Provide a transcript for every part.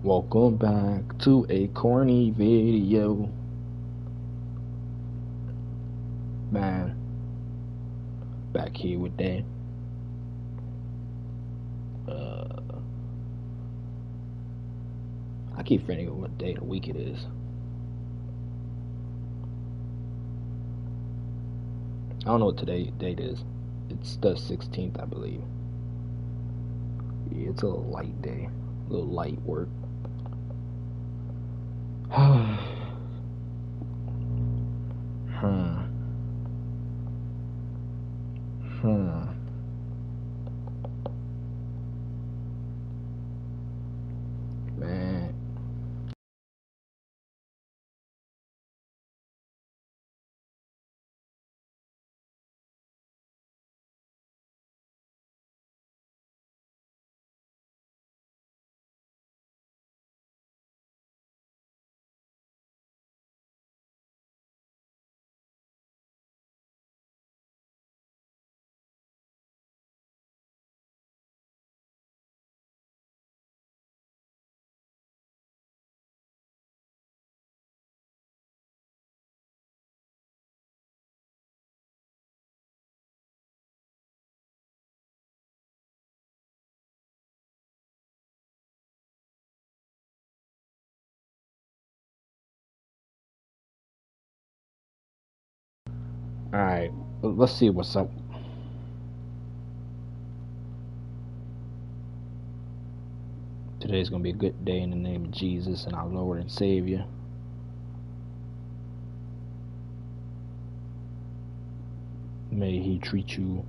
Welcome back to a corny video. Man, back here with that. I keep forgetting what day of the week it is. I don't know what today date is. It's the 16th, I believe. Yeah, it's a little light day. A little light work. Hmm. Hmm. Man. Alright, let's see what's up. Today's gonna be a good day in the name of Jesus and our Lord and Savior. May He treat you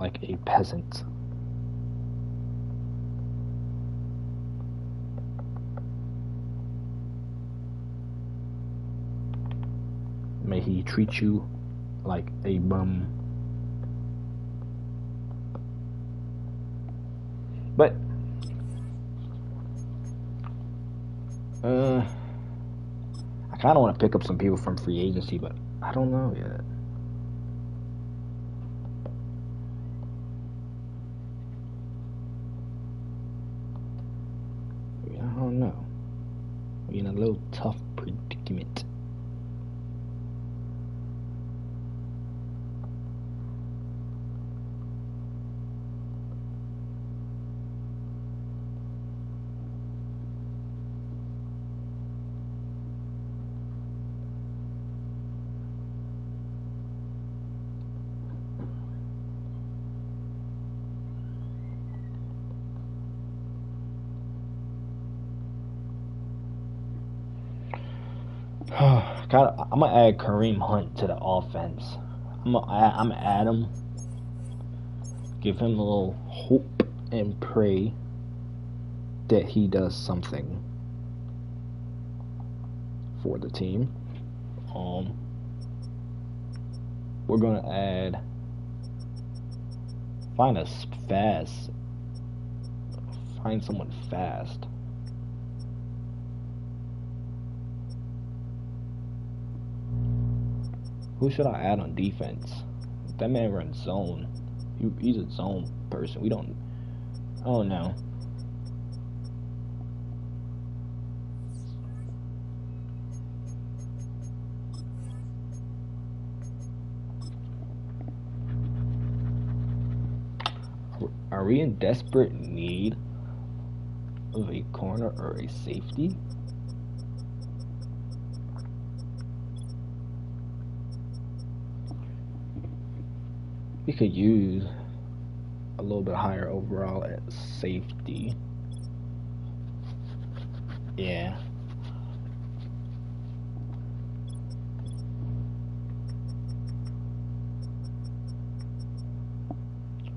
like a peasant. May He treat you like a bum. But I kind of want to pick up some people from free agency, but I don't know yet. I don't know. We're in a little tough predicament. I'm gonna add Kareem Hunt to the offense. I'm gonna add him, give him a little hope and pray that he does something for the team. We're gonna add find someone fast. Who should I add on defense? That man runs zone. He's a zone person. We don't. Oh no. Are we in desperate need of a corner or a safety? We could use a little bit higher overall at safety. Yeah.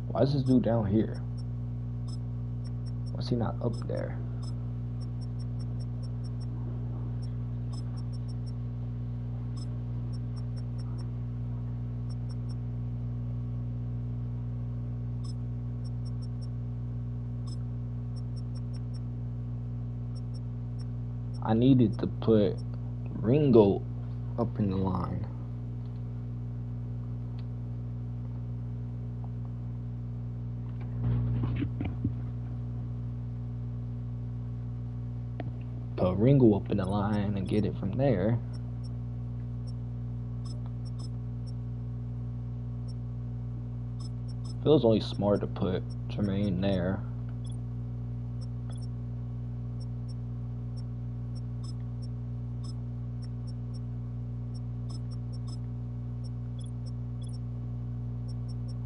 Why is this dude down here? Why is he not up there? I needed to put Ringo up in the line. wrinkle up in the line and get it from there. Feels only smart to put Jermaine there.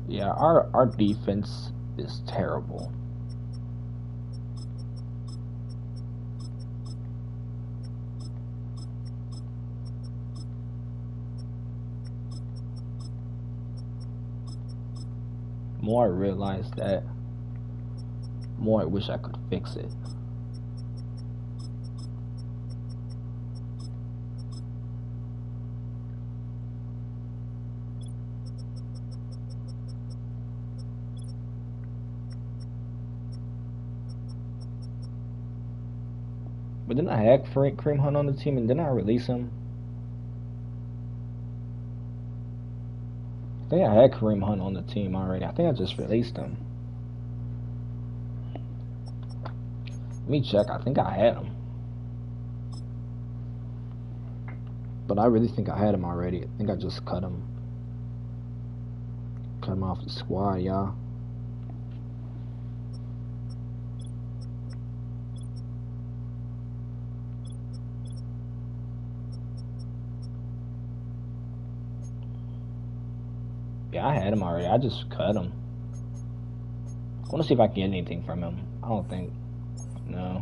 Yeah, our defense is terrible. The more I realize that, the more I wish I could fix it. But then I had Kareem Hunt on the team, and then I release him. I think I had Kareem Hunt on the team already. I think I just released him. Let me check. I think I had him. But I really think I had him already. I think I just cut him. Cut him off the squad, y'all. Yeah, I had him already. I just cut him. I want to see if I can get anything from him. I don't think. No.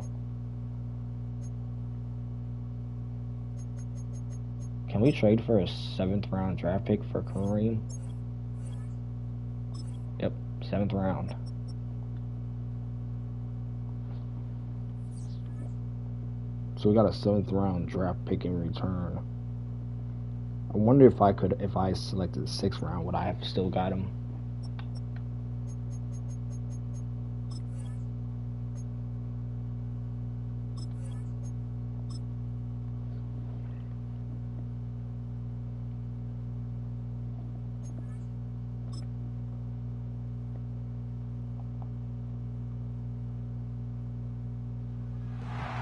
Can we trade for a 7th round draft pick for Kareem? Yep, 7th round. So we got a 7th round draft pick in return. I wonder if I selected the 6th round, would I have still got him?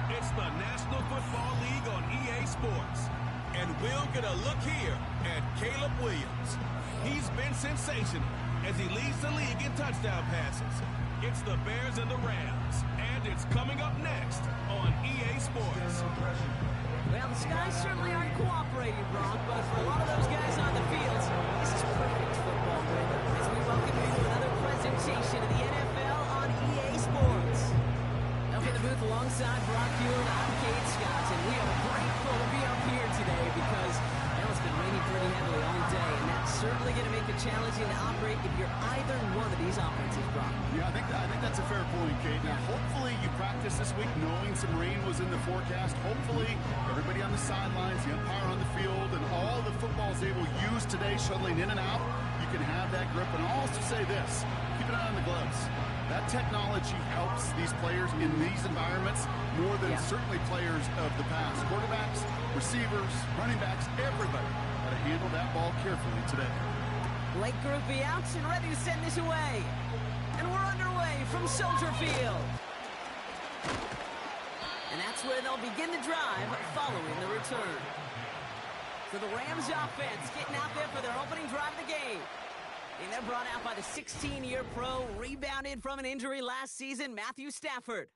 It's the National Football League on EA Sports. And we'll get a look here at Caleb Williams. He's been sensational as he leads the league in touchdown passes. It's the Bears and the Rams, and it's coming up next on EA Sports. Well, the skies certainly aren't cooperating, Brock, but for a lot of those guys on the fields, this is perfect football weather as we welcome you to another presentation of the NFL on EA Sports. Up in the booth alongside Brock Hewitt, I'm Kate Scott, and we are grateful to be up here today because it's been raining pretty heavily all day, and that's certainly going to make it challenging to operate if you're either one of these offenses, Brock. Yeah, I think that's a fair point, Kate. Now, hopefully you practice this week knowing some rain was in the forecast. Hopefully everybody on the sidelines, the umpire on the field, and all the footballs they will use today shuttling in and out, you can have that grip. And I'll also say this, keep an eye on the gloves. That technology helps these players in these environments more than certainly players of the past. Quarterbacks, receivers, running backs, everybody got to handle that ball carefully today. Blake Groupie out and ready to send this away. And we're underway from Soldier Field. And that's where they'll begin the drive following the return. So the Rams offense getting out there for their opening drive of the game. And they're brought out by the 16-year pro, rebounded from an injury last season, Matthew Stafford.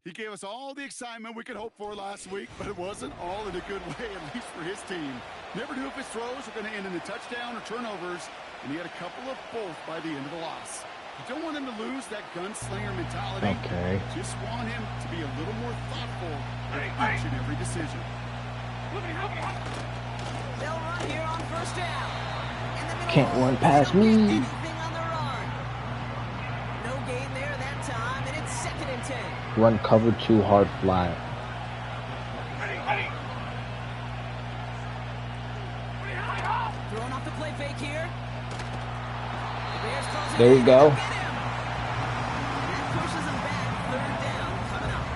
He gave us all the excitement we could hope for last week, but it wasn't all in a good way, at least for his team. Never knew if his throws were going to end in a touchdown or turnovers, and he had a couple of both by the end of the loss. You don't want him to lose that gunslinger mentality. Okay. Just want him to be a little more thoughtful in each and every decision. They'll run here on first down. Can't run past me. No gain there that time, and it's 2nd and 10. Run cover 2 hard flat. Throwing off the play fake here. The Bears close there you go. That pushes them back. 3rd down coming up.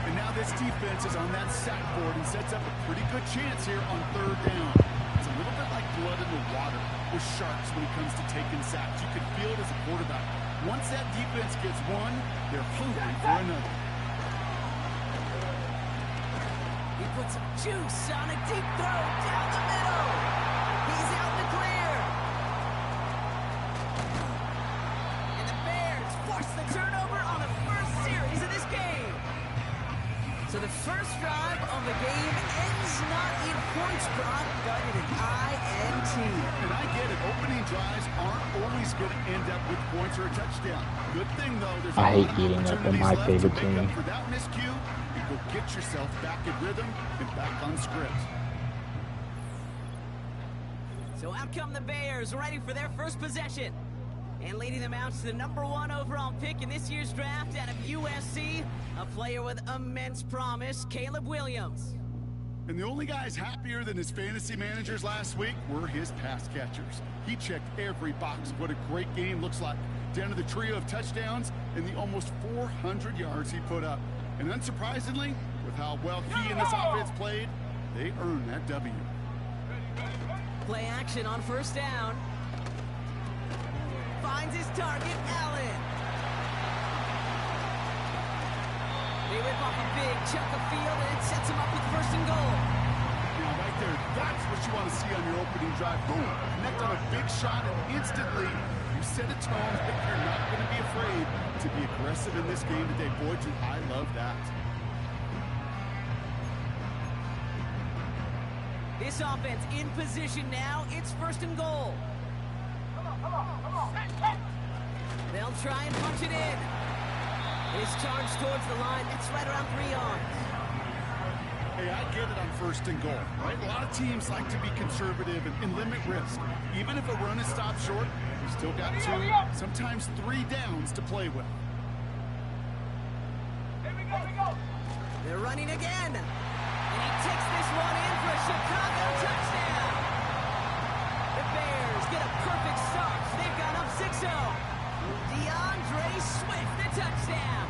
And now this defense is on that sack board and sets up a pretty good chance here on 3rd down. It's a little bit like blood in the water with sharks when it comes to taking sacks. You can feel it as a quarterback. Once that defense gets one, they're hungry for another. put some juice on a deep throw down the middle. He's out in the clear. And the Bears force the turnover on the first series of this game. So the first drive of the game ends not in points, Brock, but in an INT. And I get it. Opening drives aren't always going to end up with points or a touchdown. Good thing, though, there's I hate beating up on my favorite team. For that miscue, you go get yourself back in rhythm and back on script. So out come the Bears, ready for their first possession. And leading them out to the #1 overall pick in this year's draft out of USC, a player with immense promise, Caleb Williams. And the only guys happier than his fantasy managers last week were his pass catchers. He checked every box of what a great game looks like, down to the trio of touchdowns and the almost 400 yards he put up. And unsurprisingly, with how well he and this offense played, they earned that W. Play action on first down. Finds his target, Allen. They rip off a big chunk of field, and it sets him up with first and goal. Now, right there, that's what you want to see on your opening drive. Boom, connect on a big shot, and instantly you set a tone that you're not going to be afraid to be aggressive in this game today. Boy, I love that. This offense in position now. It's first and goal. They'll try and punch it in. His charge towards the line. It's right around 3 yards. Hey, I get it on first and goal, right? A lot of teams like to be conservative and limit risk. Even if a run is stopped short, you still got 2, sometimes 3 downs to play with. They're running again. And he takes this one in for a Chicago touchdown. The Bears get a perfect start. They've gone up 6-0. DeAndre Swift, the touchdown.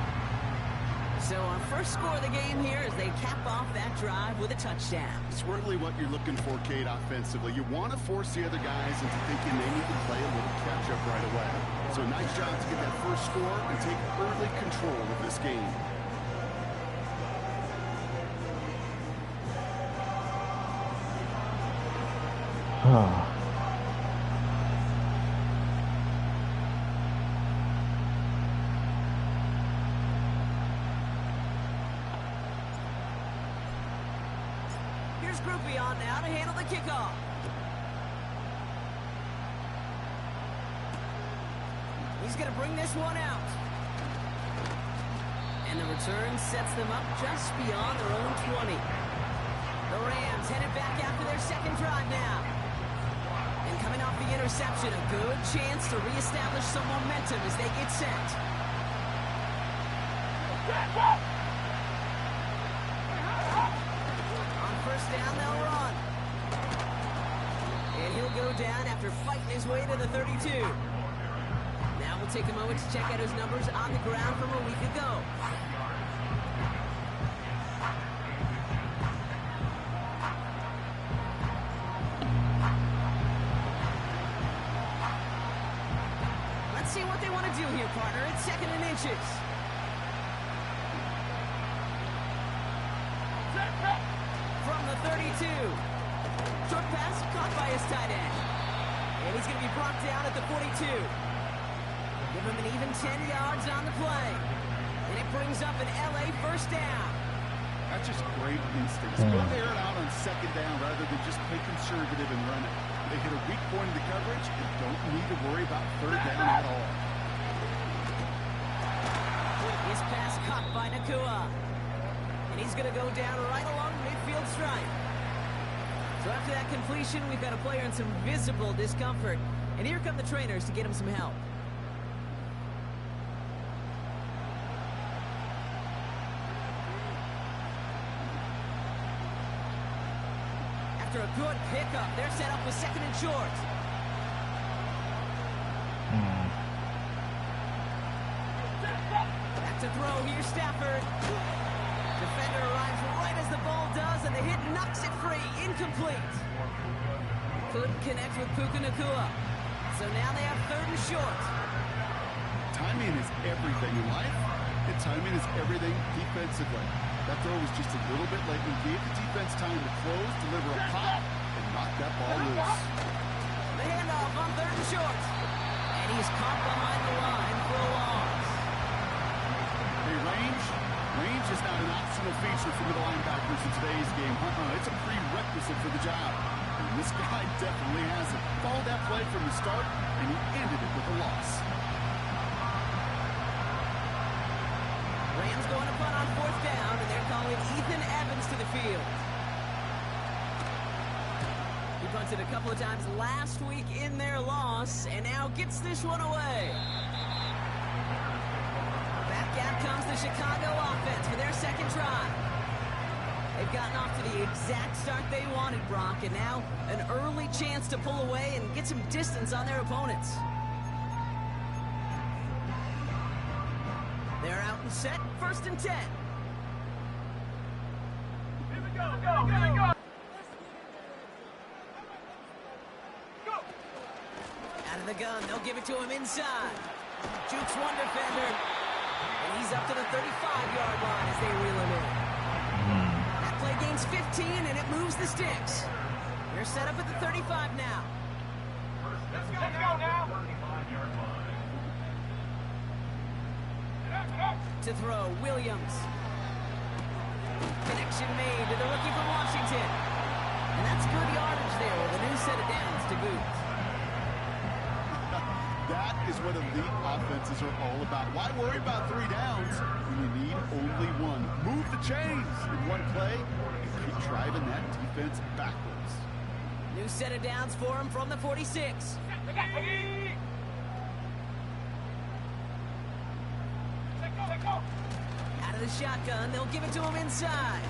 So our first score of the game here as they cap off that drive with a touchdown. It's really what you're looking for, Kate, offensively. You want to force the other guys into thinking they need to play a little catch-up right away. So nice job to get that first score and take early control of this game. Here's Groupie on now to handle the kickoff. He's going to bring this one out. And the return sets them up just beyond their own 20. The Rams headed back after their second drive now. And coming off the interception, a good chance to reestablish some momentum as they get set. On first down, they'll run. And he'll go down after fighting his way to the 32. Now we'll take a moment to check out his numbers on the ground from a week ago. Let's see what they want to do here, partner. It's 2nd and inches. From the 32. Short pass caught by his tight end. And he's going to be brought down at the 42. Give him an even 10 yards on the play. And it brings up an LA first down. That's just great instincts. Go air it out on 2nd down rather than just play conservative and run it. They hit a weak point in the coverage and don't need to worry about 3rd down at all. His pass caught by Nakua. And he's going to go down right along midfield stripe. So after that completion, we've got a player in some visible discomfort. And here come the trainers to get him some help. After a good pickup, they're set up with 2nd and short. Back to throw, here's Stafford. Defender arrives right as the ball does, and the hit knocks it free. Incomplete. Couldn't connect with Puka Nakua. So now they have 3rd and short. Timing is everything in life, and timing is everything defensively. That throw was just a little bit late and gave the defense time to close, deliver a pop, and knock that ball loose. The handoff on 3rd and short. And he's caught behind the line for a loss. Hey, range is not an optional feature for middle linebackers in today's game. It's a prerequisite for the job. And this guy definitely has it. Followed that play from the start, and he ended it with a loss. Rams going to punt on 4th down, and they're calling Ethan Evans to the field. He punted a couple of times last week in their loss, and now gets this one away. Back out comes the Chicago offense for their 2nd try. They've gotten off to the exact start they wanted, Brock, and now an early chance to pull away and get some distance on their opponents. They're out and set, 1st and 10. Here we go, go. Out of the gun, they'll give it to him inside. Jukes one defender, and he's up to the 35-yard line as they reel him in. That play gains 15, and it moves the sticks. They're set up at the 35 now. Let's go now. To throw, Williams. Connection made to the rookie from Washington. And that's good yardage there with a new set of downs to boot. That is what elite offenses are all about. Why worry about 3 downs when you need only 1? Move the chains in one play and keep driving that defense backwards. New set of downs for him from the 46. Out of the shotgun, they'll give it to him inside.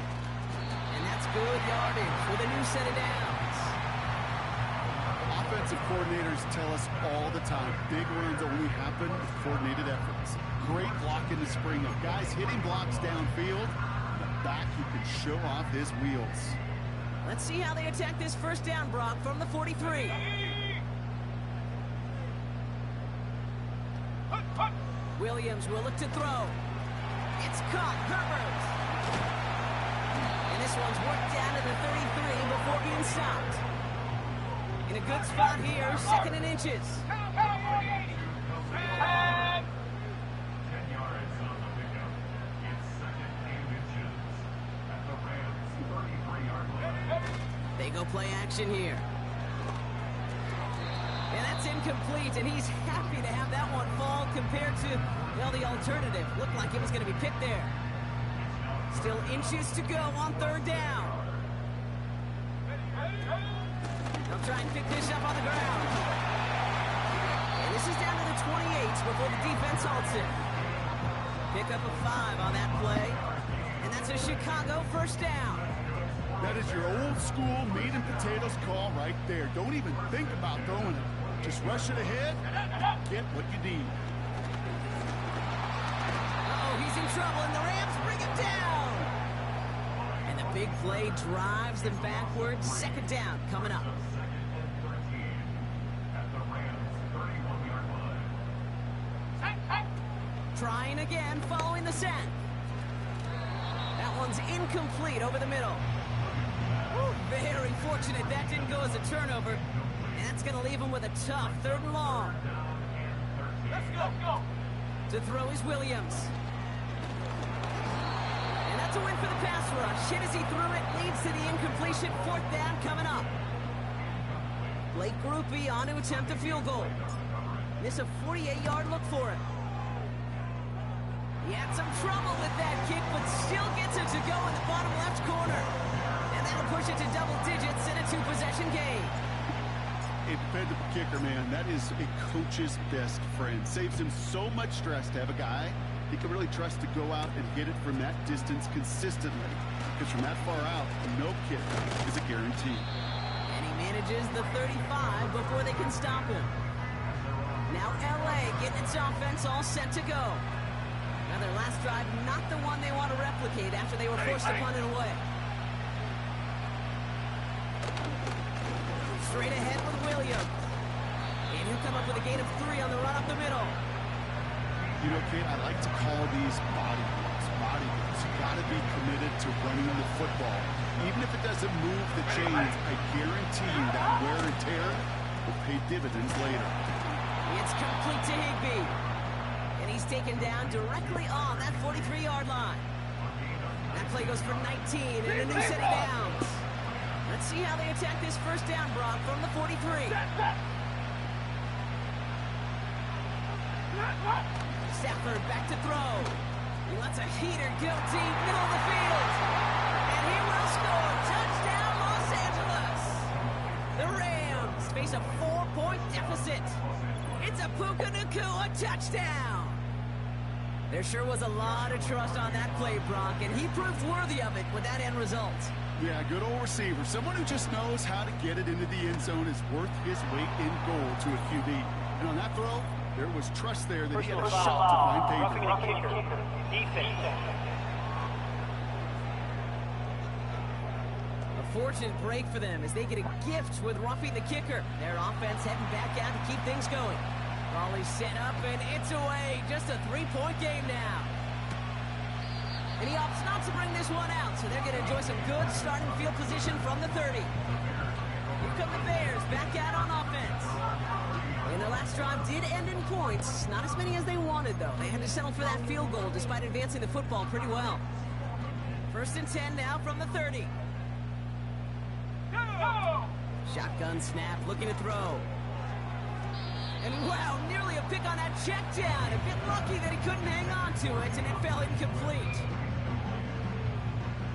And that's good yardage with a new set of downs. Offensive coordinators tell us all the time, big runs only happen with coordinated efforts. Great block in the spring of guys hitting blocks downfield. And the back who can show off his wheels. Let's see how they attack this 1st down, Brock, from the 43. Williams will look to throw. It's caught, Herbert. And this one's worked down to the 33 before being stopped. In a good spot here, 2nd and inches. They go play action here. And that's incomplete, and he's happy to have that one fall compared to, well, the alternative. Looked like it was going to be picked there. Still inches to go on 3rd down. They'll try and pick this up on the ground. And this is down to the 28 before the defense halts it. Pick up a 5 on that play. And that's a Chicago 1st down. That is your old school meat and potatoes call right there. Don't even think about throwing it. Just rush it ahead, get what you need. Uh-oh, he's in trouble, and the Rams bring him down. And the big play drives them backwards. 2nd down coming up. Trying again, following the sack. That one's incomplete over the middle. Woo, very fortunate that didn't go as a turnover. And that's going to leave him with a tough 3rd and long. Let's go. To throw is Williams. And that's a win for the pass rush. Hit as he threw it, leads to the incompletion. 4th down coming up. Blake Grupe on to attempt a field goal. Miss a 48-yard look for it. He had some trouble with that kick, but still gets it to go in the bottom left corner. And that'll push it to double digits in a 2-possession game. A dependable kicker, man, that is a coach's best friend. Saves him so much stress to have a guy he can really trust to go out and hit it from that distance consistently. Because from that far out, no kick is a guarantee. And he manages the 35 before they can stop him. Now LA getting its offense all set to go. Now their last drive, not the one they want to replicate after they were forced to punt it away. Straight ahead with Williams. And he'll come up with a gain of 3 on the run up the middle. You know, Kate, I like to call these body blows. body goes. You got to be committed to running the football. Even if it doesn't move the chains, I guarantee you that wear and tear will pay dividends later. It's complete to Higbee. And he's taken down directly on that 43-yard line. That play goes for 19 and a new set of downs. Let's see how they attack this first down, Brock, from the 43. Stafford back to throw. He lets a heater go deep, middle of the field. And he will score. Touchdown, Los Angeles. The Rams face a 4-point deficit. It's a Puka Nacua touchdown. There sure was a lot of trust on that play, Brock, and he proved worthy of it with that end result. Yeah, good old receiver. Someone who just knows how to get it into the end zone is worth his weight in gold to a QB. And on that throw, there was trust there that he had a shot to find pavement. A fortunate break for them as they get a gift with roughing the kicker. Their offense heading back out to keep things going. Raleigh set up, and it's away. Just a 3-point game now. And he opts not to bring this one out, so they're going to enjoy some good starting field position from the 30. Here come the Bears back out on offense. And their last drive did end in points. Not as many as they wanted, though. They had to settle for that field goal despite advancing the football pretty well. 1st and 10 now from the 30. Shotgun snap, looking to throw. And wow, nearly a pick on that check down. A bit lucky that he couldn't hang on to it, and it fell incomplete.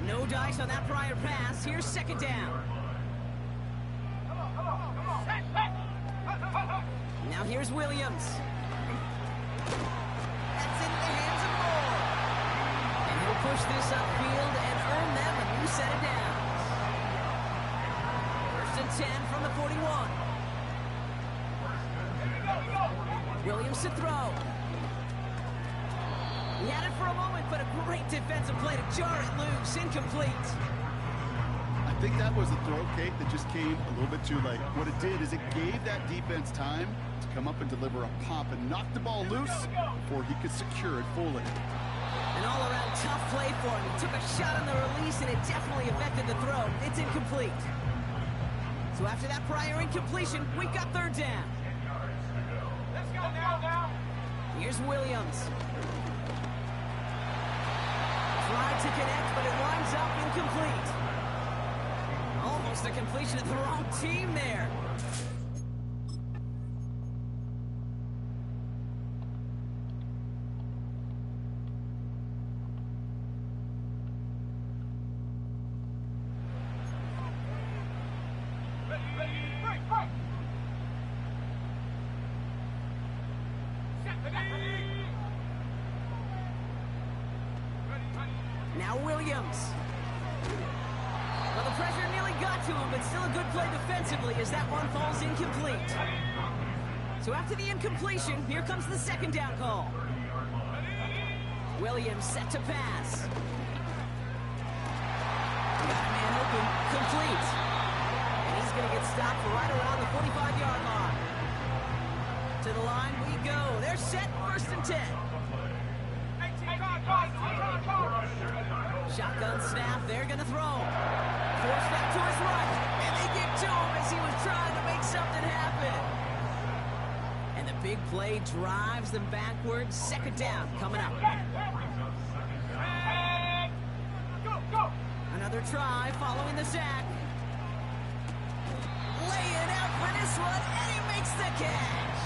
No dice on that prior pass. Here's 2nd down. Now here's Williams. That's into the hands of Moore. And he'll push this upfield and earn them a new set of downs. 1st and 10 from the 41. Williams to throw. He had it for a moment, but a great defensive play to jar it loose. Incomplete. I think that was a throw, Kate, that just came a little bit too late. What it did is it gave that defense time to come up and deliver a pop and knock the ball loose before he could secure it fully. An all-around tough play for him. He took a shot on the release, and it definitely affected the throw. It's incomplete. So after that prior incompletion, we've got 3rd down. Here's Williams. Tried to connect, but it winds up incomplete. Almost a completion of the wrong team there. Now Williams. Well, the pressure nearly got to him, but still a good play defensively as that one falls incomplete. So after the incompletion, here comes the 2nd down call. Williams set to pass. Got a man open, complete. And he's going to get stopped right around the 45-yard line. To the line we go. They're set, 1st and 10. Shotgun snap, they're going to throw. Force back to his right, and they get to him as he was trying to make something happen. And the big play drives them backwards. 2nd down coming up. Another try following the sack. Laying out for this one, and he makes the catch.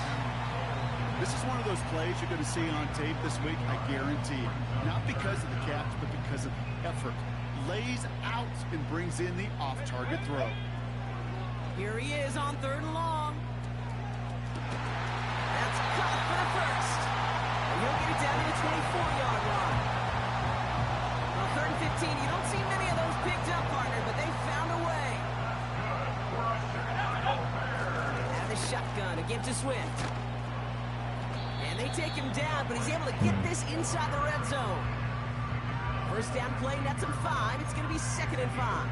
This is one of those plays you're going to see on tape this week, I guarantee. Not because of the catch, but because of the effort. Lays out and brings in the off-target throw. Here he is on 3rd and long. That's caught for the 1st. And he'll get it down to the 24-yard line. Well, 3rd and 15, you don't see many of those picked up, partner, but they found a way. Now the shotgun again to Swift. And they take him down, but he's able to get this inside the red zone. 1st down play, nets him 5. It's going to be 2nd and 5.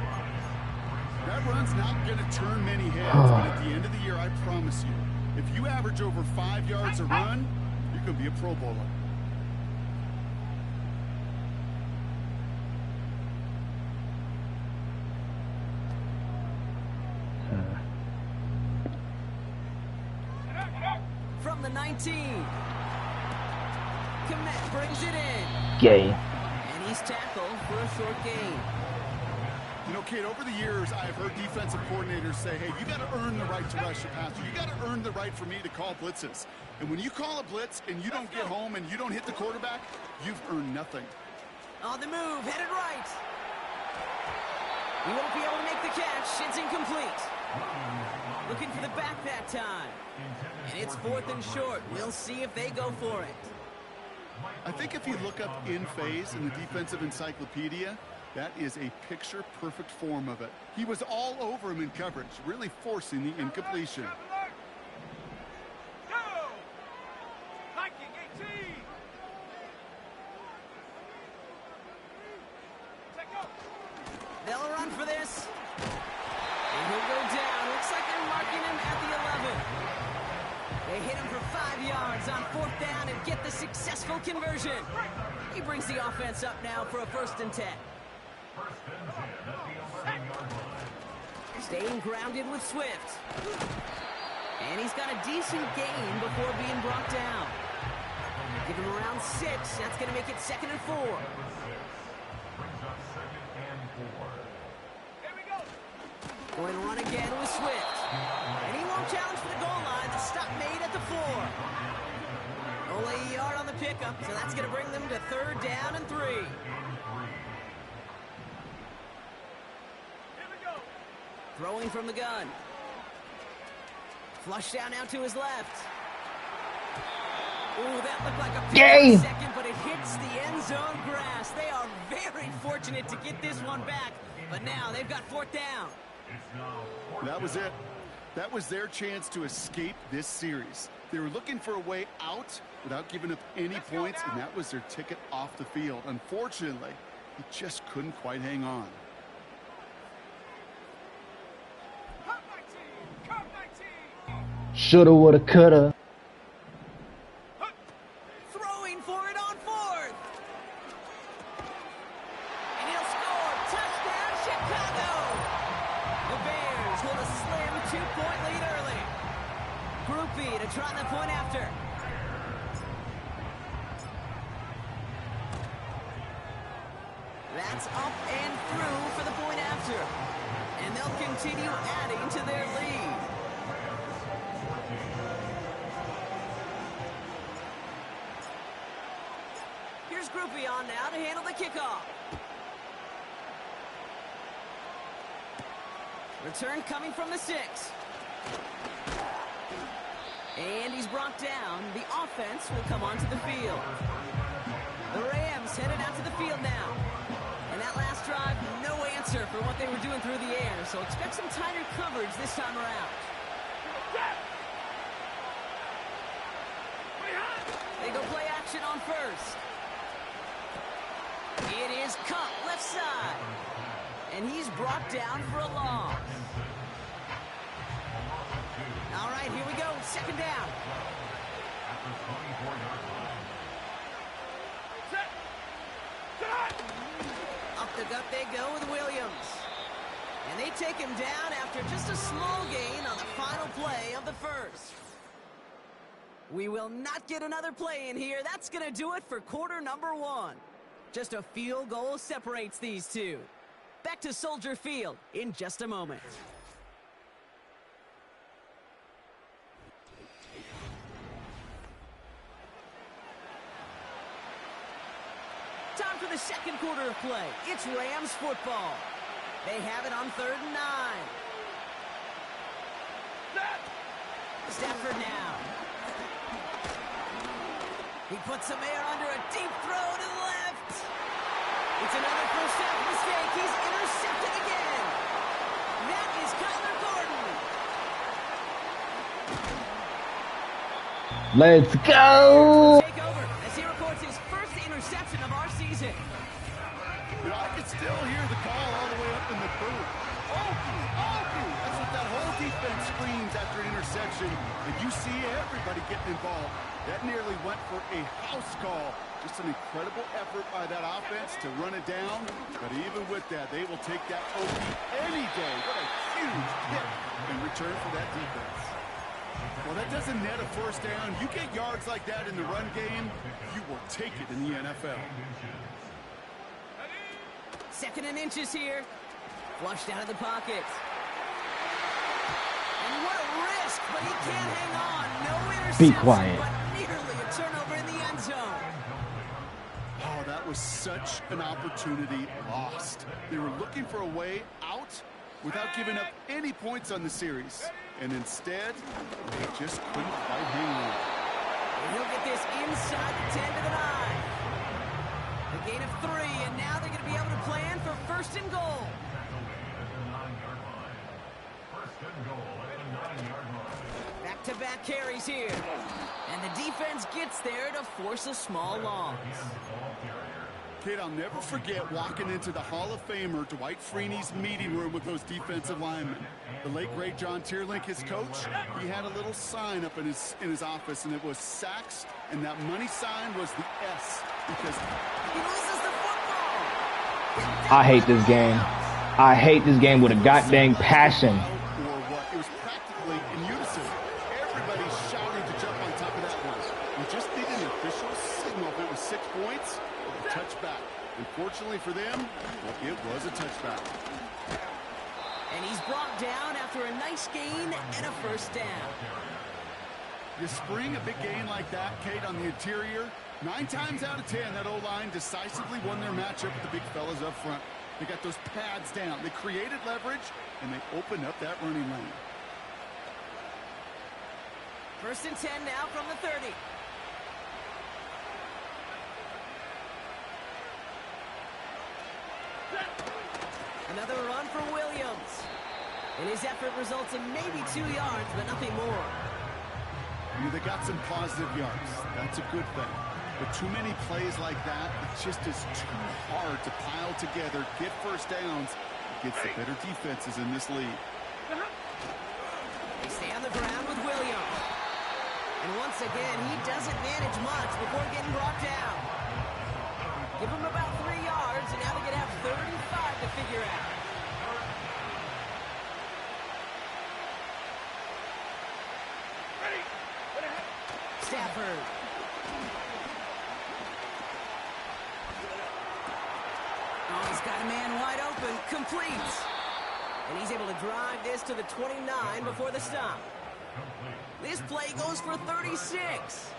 That run's not going to turn many heads, but at the end of the year, I promise you, if you average over 5 yards a run, you're going to be a Pro Bowler. the 19. Komet brings it in. Gay. And he's tackled for a short gain. You know, Kate, over the years, I've heard defensive coordinators say, hey, you got to earn the right to rush your passer. You got to earn the right for me to call blitzes. And when you call a blitz and you don't get home and you don't hit the quarterback, you've earned nothing. On the move, headed right. He won't be able to make the catch. It's incomplete. Looking for the back that time. And it's 4th and short. We'll see if they go for it. I think if you look up in phase in the defensive encyclopedia, that is a picture-perfect form of it. He was all over him in coverage, really forcing the incompletion. Go! Hiking 18! Take go! They'll run for this. And he'll go down. Looks like they're marking him at the 11. They hit him for 5 yards on 4th down and get the successful conversion. He brings the offense up now for a 1st and 10. Staying grounded with Swift. And he's got a decent gain before being brought down. Give him around 6. That's going to make it 2nd and 4. Going to run again with Swift. And he won't challenge for the goal line. The stop made at the 4. Only a yard on the pickup, so that's going to bring them to 3rd down and 3. Throwing from the gun. Flush down now to his left. Ooh, that looked like a pick second, but it hits the end zone grass. They are very fortunate to get this one back, but now they've got 4th down. That was it. That was their chance to escape this series. They were looking for a way out without giving up any points, and that was their ticket off the field. Unfortunately, he just couldn't quite hang on. Shoulda, woulda, coulda. Throwing for it on 4th. And he'll score. Touchdown, Chicago. The Bears hold a slim 2-point lead early. Groupie to try the point after. That's up and through for the point after. And they'll continue adding to their lead. Here's Groupie on now to handle the kickoff. Return coming from the 6. And he's brought down. The offense will come onto the field. The Rams headed out to the field now. And that last drive, no answer for what they were doing through the air. So expect some tighter coverage this time around. They go play action on 1st. It is Cup left side. And he's brought down for a loss. All right, here we go. 2nd down. Up the gut they go with Williams. And they take him down after just a small gain on the final play of the 1st. We will not get another play in here. That's going to do it for quarter number 1. Just a field goal separates these two. Back to Soldier Field in just a moment. Time for the 2nd quarter of play. It's Rams football. They have it on 3rd and 9. Stafford now. He puts some air under a deep throw to the left. It's another first half mistake. He's intercepted again. That is Kyler Gordon. Let's go! Take over as he records his first interception of our season. You know, I could still hear the call all the way up in the booth. That's what that whole defense screams after an interception. And you see everybody getting involved. That nearly went for a house call. Just an incredible effort by that offense to run it down. But even with that, they will take that OP any day. What a huge hit in return for that defense. Well, that doesn't net a first down. You get yards like that in the run game, you will take it in the NFL. 2nd and inches here. Flushed out of the pocket. And what a risk, but he can't hang on. No interception, Be quiet. but nearly a turnover in the end zone. Oh, that was such an opportunity lost. They were looking for a way out without giving up any points on the series. And instead, they just couldn't quite hang on. And he'll get this inside the 10 to the 9. A gain of 3, and now they're going to be able to plan for 1st and goal. Back-to-back carries here. And the defense gets there to force a small loss. Kid, I'll never forget walking into the Hall of Famer Dwight Freeney's meeting room with those defensive linemen. The late, great John Tierlink, his coach, he had a little sign up in his office, and it was sacks, and that money sign was the S, because He loses the football. I hate this game. I hate this game with a goddamn passion. or what? It was practically in unison. Everybody shouting to jump on top of that one. We just need an official signal if it was 6 points or a touchback. Unfortunately for them, well, it was a touchback. And he's brought down after a nice gain and a 1st down. You spring a big gain like that, Kate, on the interior, 9 times out of 10, that O-line decisively won their matchup with the big fellas up front. They got those pads down. They created leverage, and they opened up that running lane. 1st and 10 now from the 30. Another run for Williams. And his effort results in maybe 2 yards, but nothing more. I mean, they got some positive yards. That's a good thing. But too many plays like that, it just is too hard to pile together, get 1st downs against the better defenses in this league. They stay on the ground with Williams. And once again, he doesn't manage much before getting brought down. Give him about 3 yards, and now they're going to have 35 to figure out. Stafford. Oh, he's got a man wide open. Complete. And he's able to drive this to the 29 before the stop. This play goes for 36.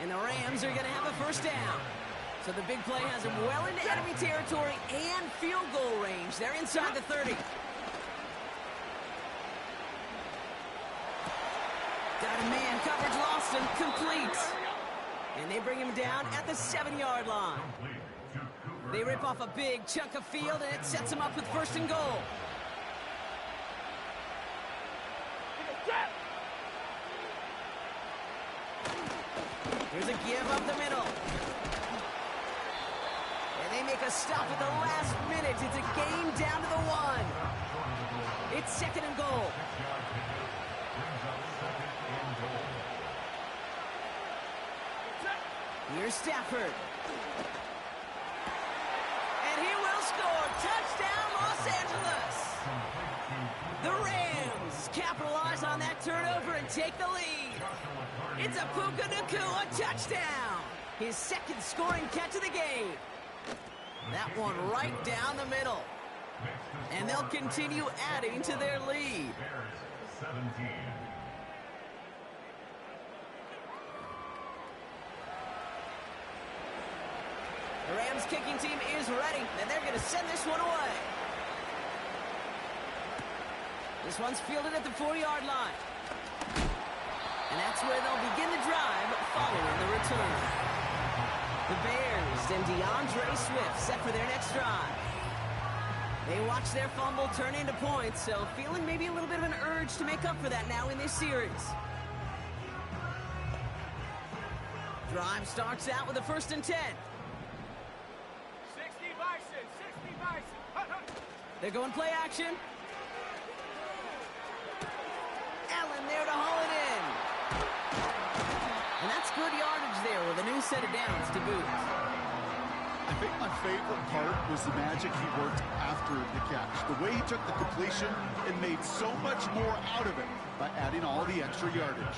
And the Rams are going to have a 1st down. So the big play has him well into enemy territory and field goal range. They're inside the 30. Got a man, coverage lost him, complete. And they bring him down at the 7-yard line. They rip off a big chunk of field, and it sets him up with 1st and goal. Here's a give up the middle. And they make a stop at the last minute. It's a gain down to the 1. It's 2nd and goal. Here's Stafford. And he will score. Touchdown, Los Angeles. The Rams capitalize on that turnover and take the lead. It's a Puka Nacua touchdown. His 2nd scoring catch of the game. That one right down the middle. And they'll continue adding to their lead. The Rams kicking team is ready, and they're going to send this one away. This one's fielded at the 4-yard line. And that's where they'll begin the drive following the return. The Bears and DeAndre Swift set for their next drive. They watch their fumble turn into points, so feeling maybe a little bit of an urge to make up for that now in this series. Drive starts out with a 1st and 10. 60 Bison, 60 Bison. They're going play action. Allen there to haul it in. And that's good yardage there with a new set of downs to boot. I think my favorite part was the magic he worked after the catch. The way he took the completion and made so much more out of it. by adding all the extra yardage.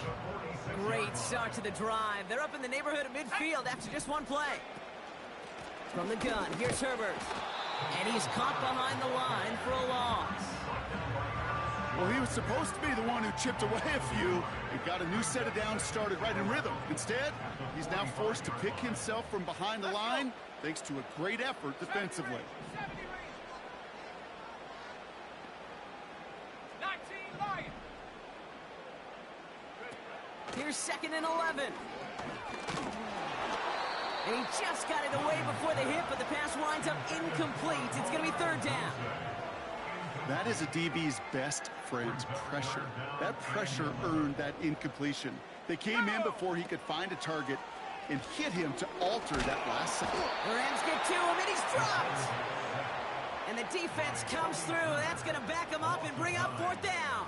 Great start to the drive. They're up in the neighborhood of midfield after just one play. From the gun, here's Herbert. And he's caught behind the line for a loss. Well, he was supposed to be the one who chipped away a few and got a new set of downs started right in rhythm. Instead, he's now forced to pick himself from behind the line thanks to a great effort defensively. 19 Lions. Here's 2nd and 11. And he just got it away before the hit, but the pass winds up incomplete. It's going to be 3rd down. That is a DB's best friend, pressure. That pressure earned that incompletion. They came in before he could find a target and hit him to alter that last second. The Rams get to him, and he's dropped. And the defense comes through. That's going to back him up and bring up 4th down.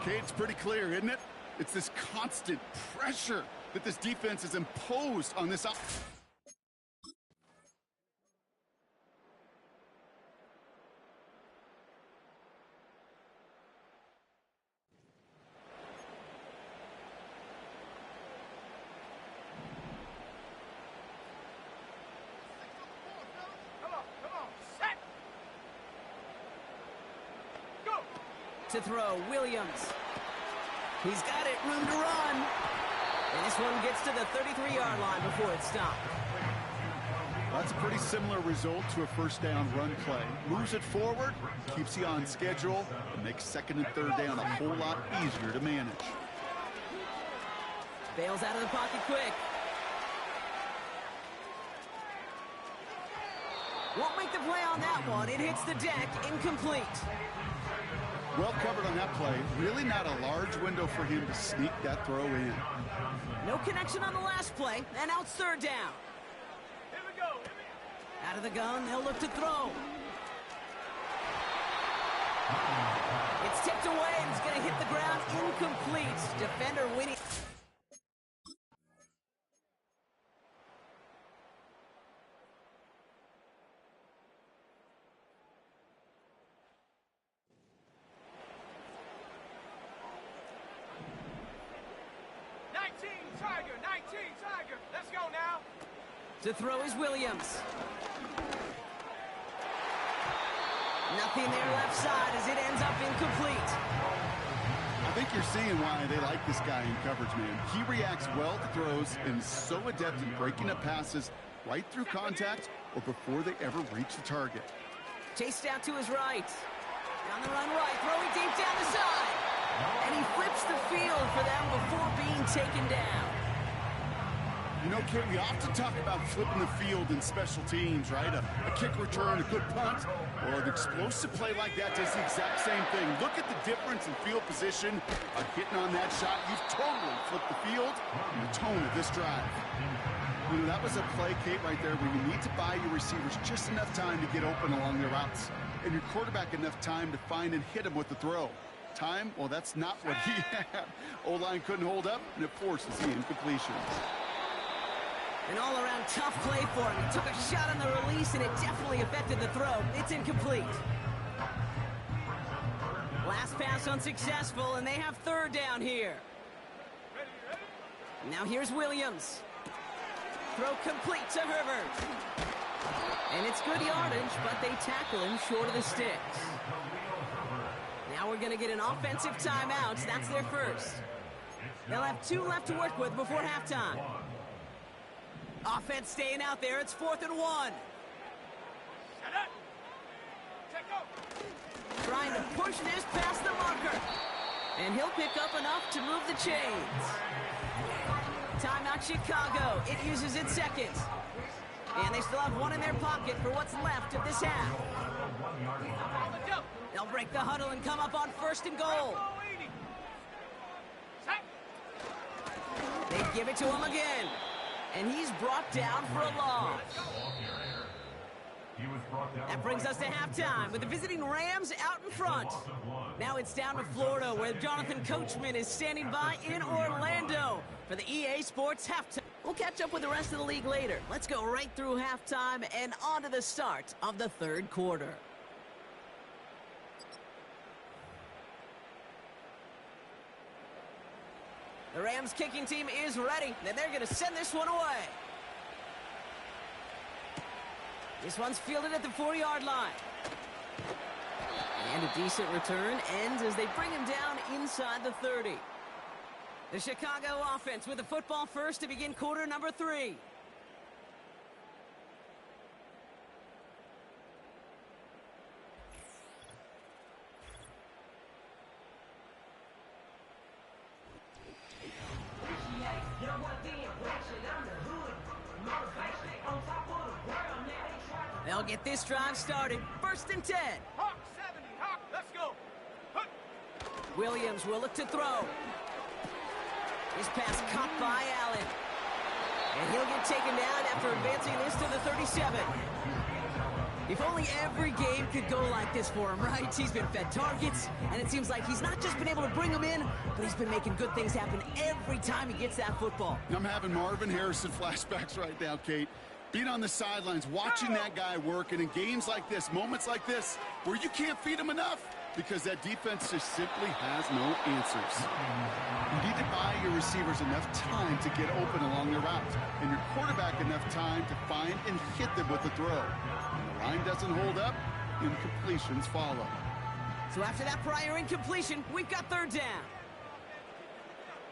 Okay, it's pretty clear, isn't it? It's this constant pressure that this defense has imposed on this offense. Come on, set. Go. To throw, Williams. He's got it, room to run. And this one gets to the 33-yard line before it's stopped. That's a pretty similar result to a 1st down run play. Moves it forward, keeps you on schedule, and makes 2nd and 3rd down a whole lot easier to manage. Bails out of the pocket quick. Won't make the play on that one. It hits the deck, incomplete. Well covered on that play. Really not a large window for him to sneak that throw in. No connection on the last play, and now it's 3rd down. Here we go. Out of the gun, they'll look to throw. It's tipped away, and it's going to hit the ground incomplete. Defender winning. Tiger. Let's go now. To throw is Williams. Nothing there left side as it ends up incomplete. I think you're seeing why they like this guy in coverage, man. He reacts well to throws and is so adept in breaking up passes right through contact or before they ever reach the target. Chased out to his right. Down the run right, throwing deep down the side. And he flips the field for them before being taken down. You know, Kit, we often talk about flipping the field in special teams, right? A kick return, a good punt, or an explosive play like that does the exact same thing. Look at the difference in field position by hitting on that shot. You've totally flipped the field and the tone of this drive. You know, that was a play, Kate, right there where you need to buy your receivers just enough time to get open along their routes, and your quarterback enough time to find and hit him with the throw. Time, well, that's not what he had. O-line couldn't hold up, and it forces the incompletions. An all-around tough play for him. He took a shot on the release, and it definitely affected the throw. It's incomplete. Last pass unsuccessful, and they have 3rd down here. Now here's Williams. Throw complete to Herbert. And it's good yardage, but they tackle him short of the sticks. Now we're going to get an offensive timeout. That's their first. They'll have 2 left to work with before halftime. Offense staying out there. It's 4th and 1. Set up. Check go. Trying to push this past the marker. And he'll pick up enough to move the chains. Timeout Chicago. It uses its 2nd. And they still have 1 in their pocket for what's left of this half. They'll break the huddle and come up on 1st and goal. They give it to him again. And he's brought down for a loss. That brings us to halftime with the visiting Rams out in front. Now it's down to Florida, where Jonathan Coachman is standing by in Orlando for the EA Sports halftime. We'll catch up with the rest of the league later. Let's go right through halftime and on to the start of the 3rd quarter. The Rams kicking team is ready, and they're going to send this one away. This one's fielded at the 4-yard line. And a decent return ends as they bring him down inside the 30. The Chicago offense with the football first to begin quarter number 3. They'll get this drive started. First and 10. Hawk 70, Hawk, let's go. Hup. Williams will look to throw. His pass caught by Allen. And he'll get taken down after advancing this to the 37. If only every game could go like this for him, right? He's been fed targets, and it seems like he's not just been able to bring them in, but he's been making good things happen every time he gets that football. I'm having Marvin Harrison flashbacks right now, Kate. Being on the sidelines, watching that guy work, and in games like this, moments like this, where you can't feed him enough because that defense just simply has no answers. You need to buy your receivers enough time to get open along their routes, and your quarterback enough time to find and hit them with the throw. When the line doesn't hold up, incompletions follow. So after that prior incompletion, we've got third down.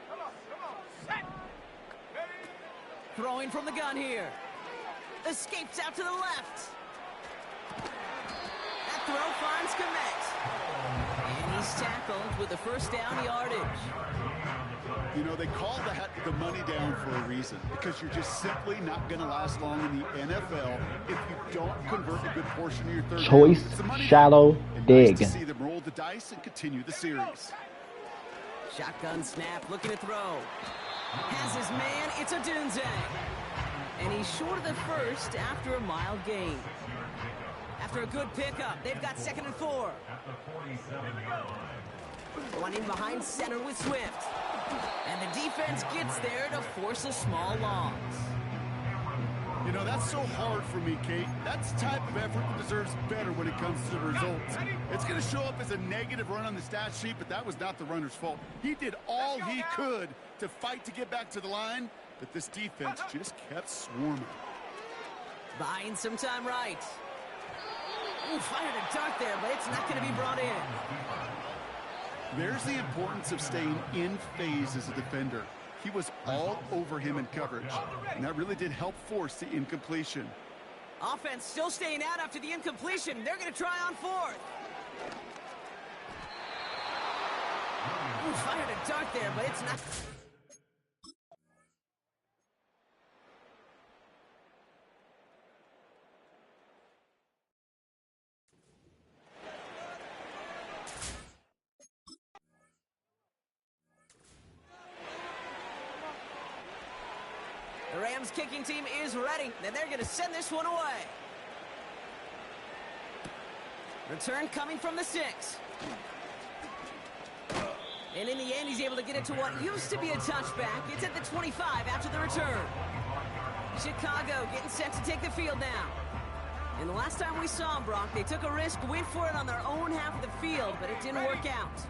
Come on, set. Ready? Throwing from the gun here. Escapes out to the left. That throw finds Komet. And he's tackled with the first down yardage. You know, they call that the money down for a reason, because you're just simply not going to last long in the NFL if you don't convert a good portion of your third Choice, down. It's the money shallow, down. And dig. nice to see them roll the dice and continue the series. Shotgun snap, looking to throw. Has his man, it's a Dunze. And he's short of the first after a mild gain. After a good pickup, they've got 2nd and 4. One in behind center with Swift. And the defense gets there to force a small loss. You know, that's so hard for me, Kate. That's the type of effort that deserves better when it comes to the results. It's going to show up as a negative run on the stat sheet, but that was not the runner's fault. He did all he could to fight to get back to the line, but this defense just kept swarming. Buying some time right. Ooh, fired a dart there, but it's not going to be brought in. There's the importance of staying in phase as a defender. He was all over him in coverage, and that really did help force the incompletion. Offense still staying out after the incompletion. They're going to try on 4th. Ooh, fired a dart there, but it's not... The Rams kicking team is ready, and they're going to send this one away. Return coming from the 6. And in the end, he's able to get it to what used to be a touchback. It's at the 25 after the return. Chicago getting set to take the field now. And the last time we saw them, Brock, they took a risk, went for it on their own half of the field, but it didn't work out.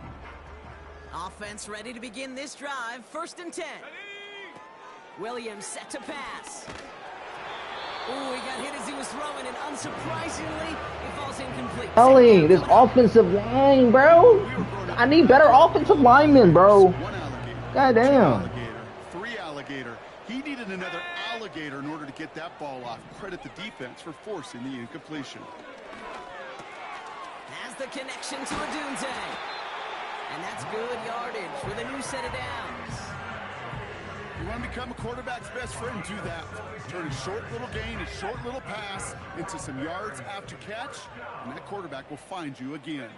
Offense ready to begin this drive. 1st and 10. Williams set to pass. Ooh, he got hit as he was throwing, and unsurprisingly, it falls incomplete. Ellie, this offensive line, bro. I need better offensive linemen, bro. God damn. 3 alligator. He needed another alligator in order to get that ball off. Credit the defense for forcing the incompletion. Has the connection to a Dunze. And that's good yardage with a new set of downs. You want to become a quarterback's best friend, do that. Turn a short little gain, a short little pass into some yards after catch, and that quarterback will find you again.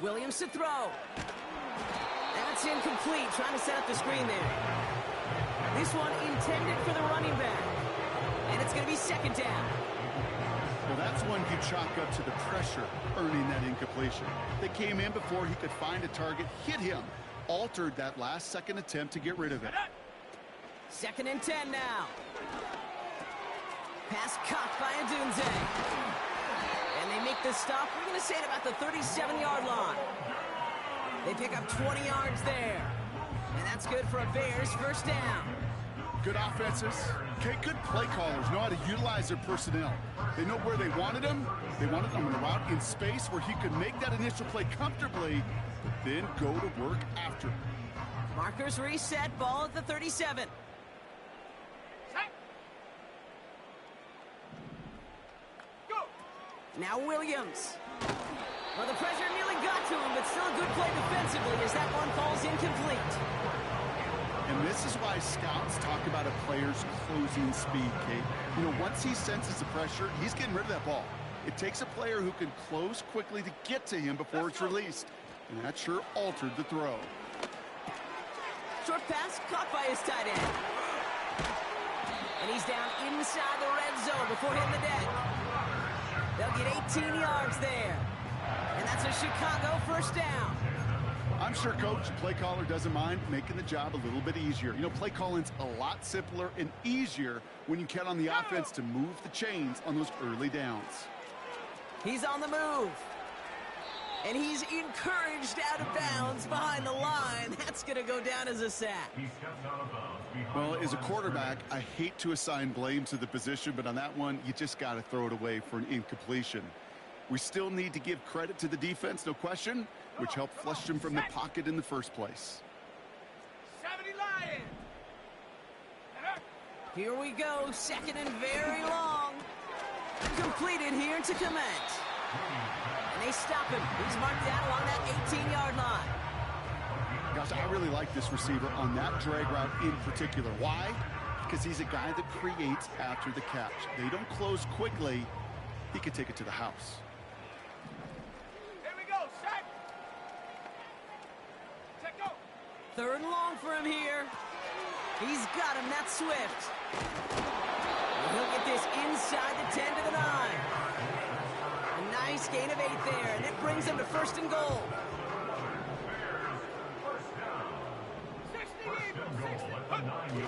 Williams to throw. That's incomplete, trying to set up the screen there. This one intended for the running back. And it's going to be 2nd down. Well, that's one you chalk up to the pressure earning that incompletion. They came in before he could find a target, hit him, altered that last second attempt to get rid of it. 2nd and 10 now. Pass caught by a Dunze. And they make the stop, we're going to say at about the 37-yard line. They pick up 20 yards there. And that's good for a Bears first down. Good offenses. Okay, good play callers know how to utilize their personnel. They know where they wanted him. They wanted him on the route in space where he could make that initial play comfortably, but then go to work after. Markers reset, ball at the 37. Set. Go. Now Williams. Well, the pressure nearly got to him, but still a good play defensively as that one falls incomplete. And this is why scouts talk about a player's closing speed, Kate. You know, once he senses the pressure, he's getting rid of that ball. It takes a player who can close quickly to get to him before it's released. And that sure altered the throw. Short pass caught by his tight end. And he's down inside the red zone before hitting the deck. They'll get 18 yards there. And that's a Chicago first down. I'm sure Coach, play caller doesn't mind making the job a little bit easier. You know, play calling's a lot simpler and easier when you count on the offense to move the chains on those early downs. He's on the move. And he's encouraged out of bounds behind the line. That's going to go down as a sack. Well, as a quarterback, I hate to assign blame to the position, but on that one, you just got to throw it away for an incompletion. We still need to give credit to the defense, no question, which helped flush him from the pocket in the first place. 70 Lions. Here we go, second and very long. Completed here to Komet. And they stop him. He's marked down along that 18-yard line. Gosh, I really like this receiver on that drag route in particular. Why? Because he's a guy that creates after the catch. They don't close quickly. He could take it to the house. Here we go. Set. Check go. Third and long for him here. He's got him. That's Swift. And he'll get this inside the 10 to the 9. A nice gain of 8 there, and it brings him to first and goal. 60 even. 60.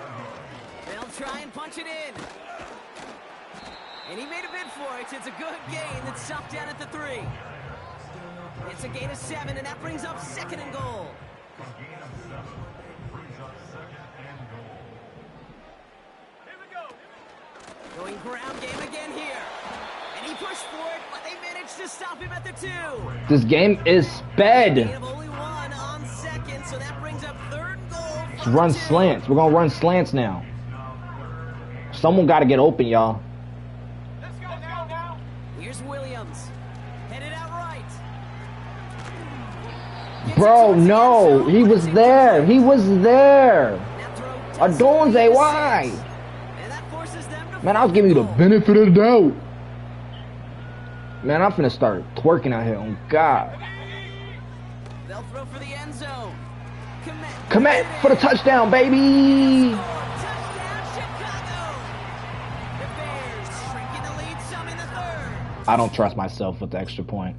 They'll try and punch it in. And he made a bid for it. It's a good gain that's stopped down at the 3. It's a gain of 7, and that brings up second and goal. Here we go. Going ground game again here. And he pushed for it, but they managed to stop him at the 2. This game is sped. Gain of only 1 on second, so that brings up third and goal. Let's run slants. We're going to run slants now. Someone got to get open, y'all. Let's go now. Here's Williams. Headed out right. Bro, no. He was there. He was there. Adonze, why? And that forces them to Man, I was giving you the benefit of the doubt. Man, I'm finna start twerking out here. Oh, God. They'll throw for the end zone. Commit for the touchdown, baby. Touchdown, Chicago. The Bears shrinking the lead some in the third. I don't trust myself with the extra point.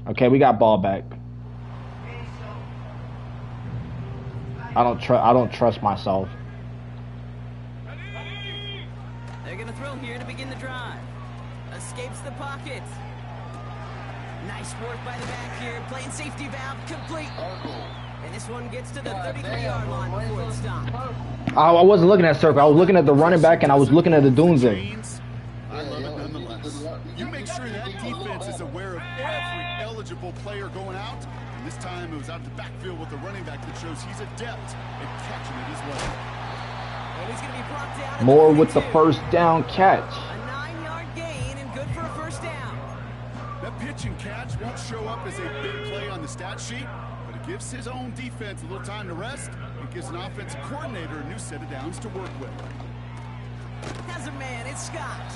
Okay, we got ball back. I don't trust myself. They're going to throw here to begin the drive. Escapes the pocket. Nice work by the back here. Playing safety valve complete. And this one gets to the 33-yard line before it stopped. I wasn't looking at circle. I was looking at the running back, and I was looking at the Dunze. I love it nonetheless. You make sure that defense is aware of every eligible player going out. And this time it was out of the backfield with the running back that shows he's adept at catching it as well. And he's going to be brought down. More with the first down catch. A 9-yard gain and good for a first down. That pitch and catch won't show up as a big play on the stat sheet, but it gives his own defense a little time to rest and gives an offensive coordinator a new set of downs to work with. Has a man, it's Scott.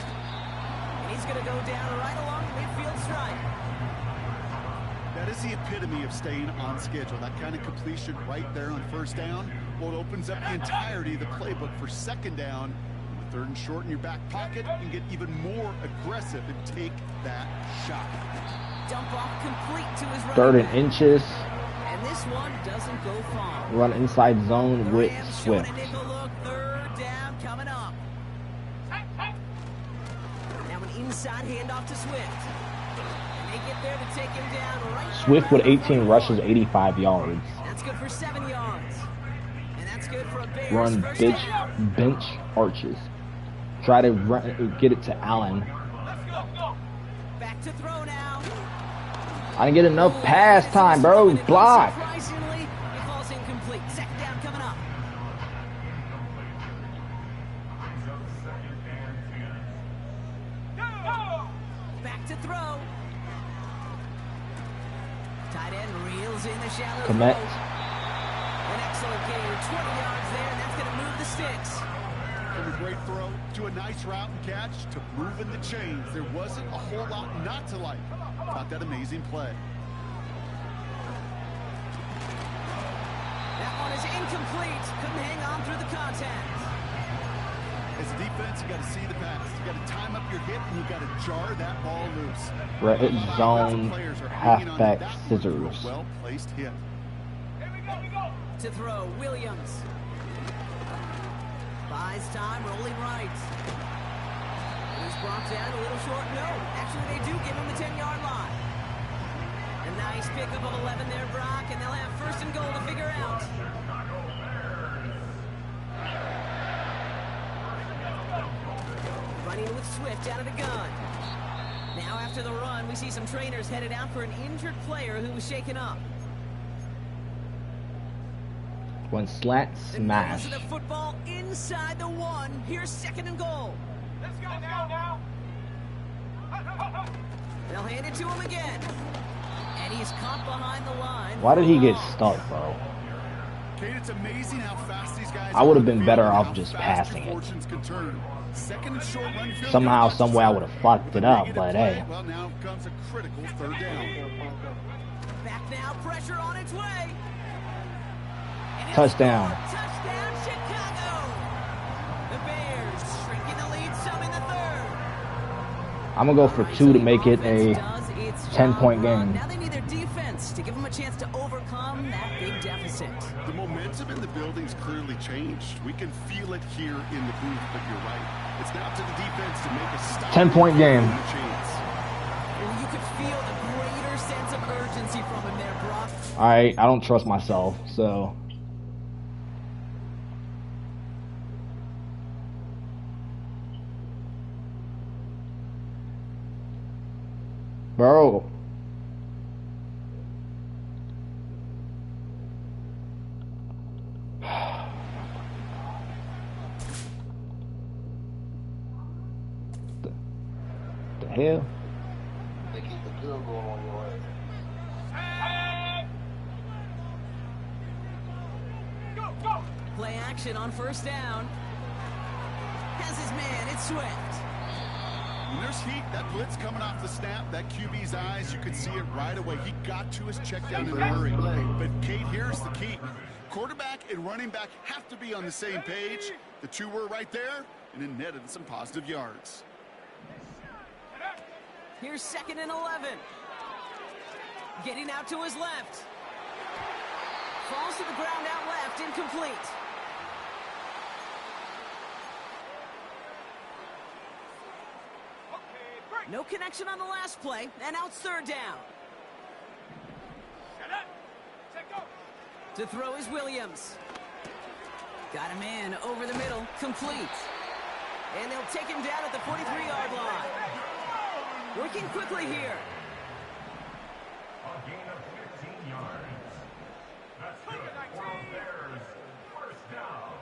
And he's going to go down right along the midfield stripe. That is the epitome of staying on schedule. That kind of completion right there on first down. Well, it opens up the entirety of the playbook for second down. With third and short in your back pocket, you can get even more aggressive and take that shot. Dump off complete to his running Third and back. inches. And this one doesn't go far. Run inside zone The with Rams showing Swift. a nickel look. Third down coming up. Now an inside handoff to Swift. And They get there to take him down right Swift with around the 18 rushes, 85 yards. That's good for 7 yards. And that's good for a Bears Run first bench, down. bench arches. Try to run, get it to Allen. Back to throw now. I didn't get enough pass time, bro. Block. Surprisingly, it falls incomplete. Second down coming up. Back to throw. Tight end reels in the shallow Commit. throw. An excellent gain, 20 yards there, and that's going to move the sticks. From a great throw to a nice route and catch to moving the chains. There wasn't a whole lot not to like about that amazing play. That one is incomplete. Couldn't hang on through the contact. As a defense, you got to see the pass. You got to time up your hit, and you got to jar that ball loose. Red zone, Players are hanging on to halfback that one for a scissors. well-placed hit. Here we go. To throw, Williams. Buys time, rolling right. He's brought down a little short. No, actually they do give him the 10-yard line. A nice pickup of 11 there, Brock, and they'll have first and goal to figure out. Running with Swift out of the gun. Now after the run, we see some trainers headed out for an injured player who was shaken up. One slant The smash. nose of the football inside the 1. Here's second and goal. Let's go now. They'll hand it to him again. And he's caught behind the line. Why did he get stuck, bro? Kate, it's amazing how fast these guys I would have are on been the better field and off how just fast passing your it. fortunes can turn. Second and short run field, Somehow, you got some way I yourself would have fucked with it a up, negative but play. hey. Well, now comes a critical third down. Back now, pressure on its way. And it's Touchdown. scored. Touchdown, Chicago. The Bears shrinking the lead some in the third. I'm going to go for 2 to make it a 10-point game. Now they need their defense to give them a chance to overcome that big deficit. The momentum in the building's clearly changed. We can feel it here in the booth, but you're right. It's now up to the defense to make a stop. 10-point game. And you could feel the greater sense of urgency from him there, Brock. Alright, I don't trust myself, so. Bro. The hell? They keep the field goal on your ass. Go. Play action on first down. Has his man, it's Swift. When there's heat, that blitz coming off the snap, that QB's eyes, you could see it right away. He got to his check down in a hurry. But Kate, here's the key. Quarterback and running back have to be on the same page. The two were right there, and it netted some positive yards. Here's second and 11. Getting out to his left. Falls to the ground out left, incomplete. No connection on the last play, and now it's third down. To throw is Williams. Got a man over the middle, complete. And they'll take him down at the 43-yard line. Working quickly here. A gain of 15 yards. That's good for Bears. First down.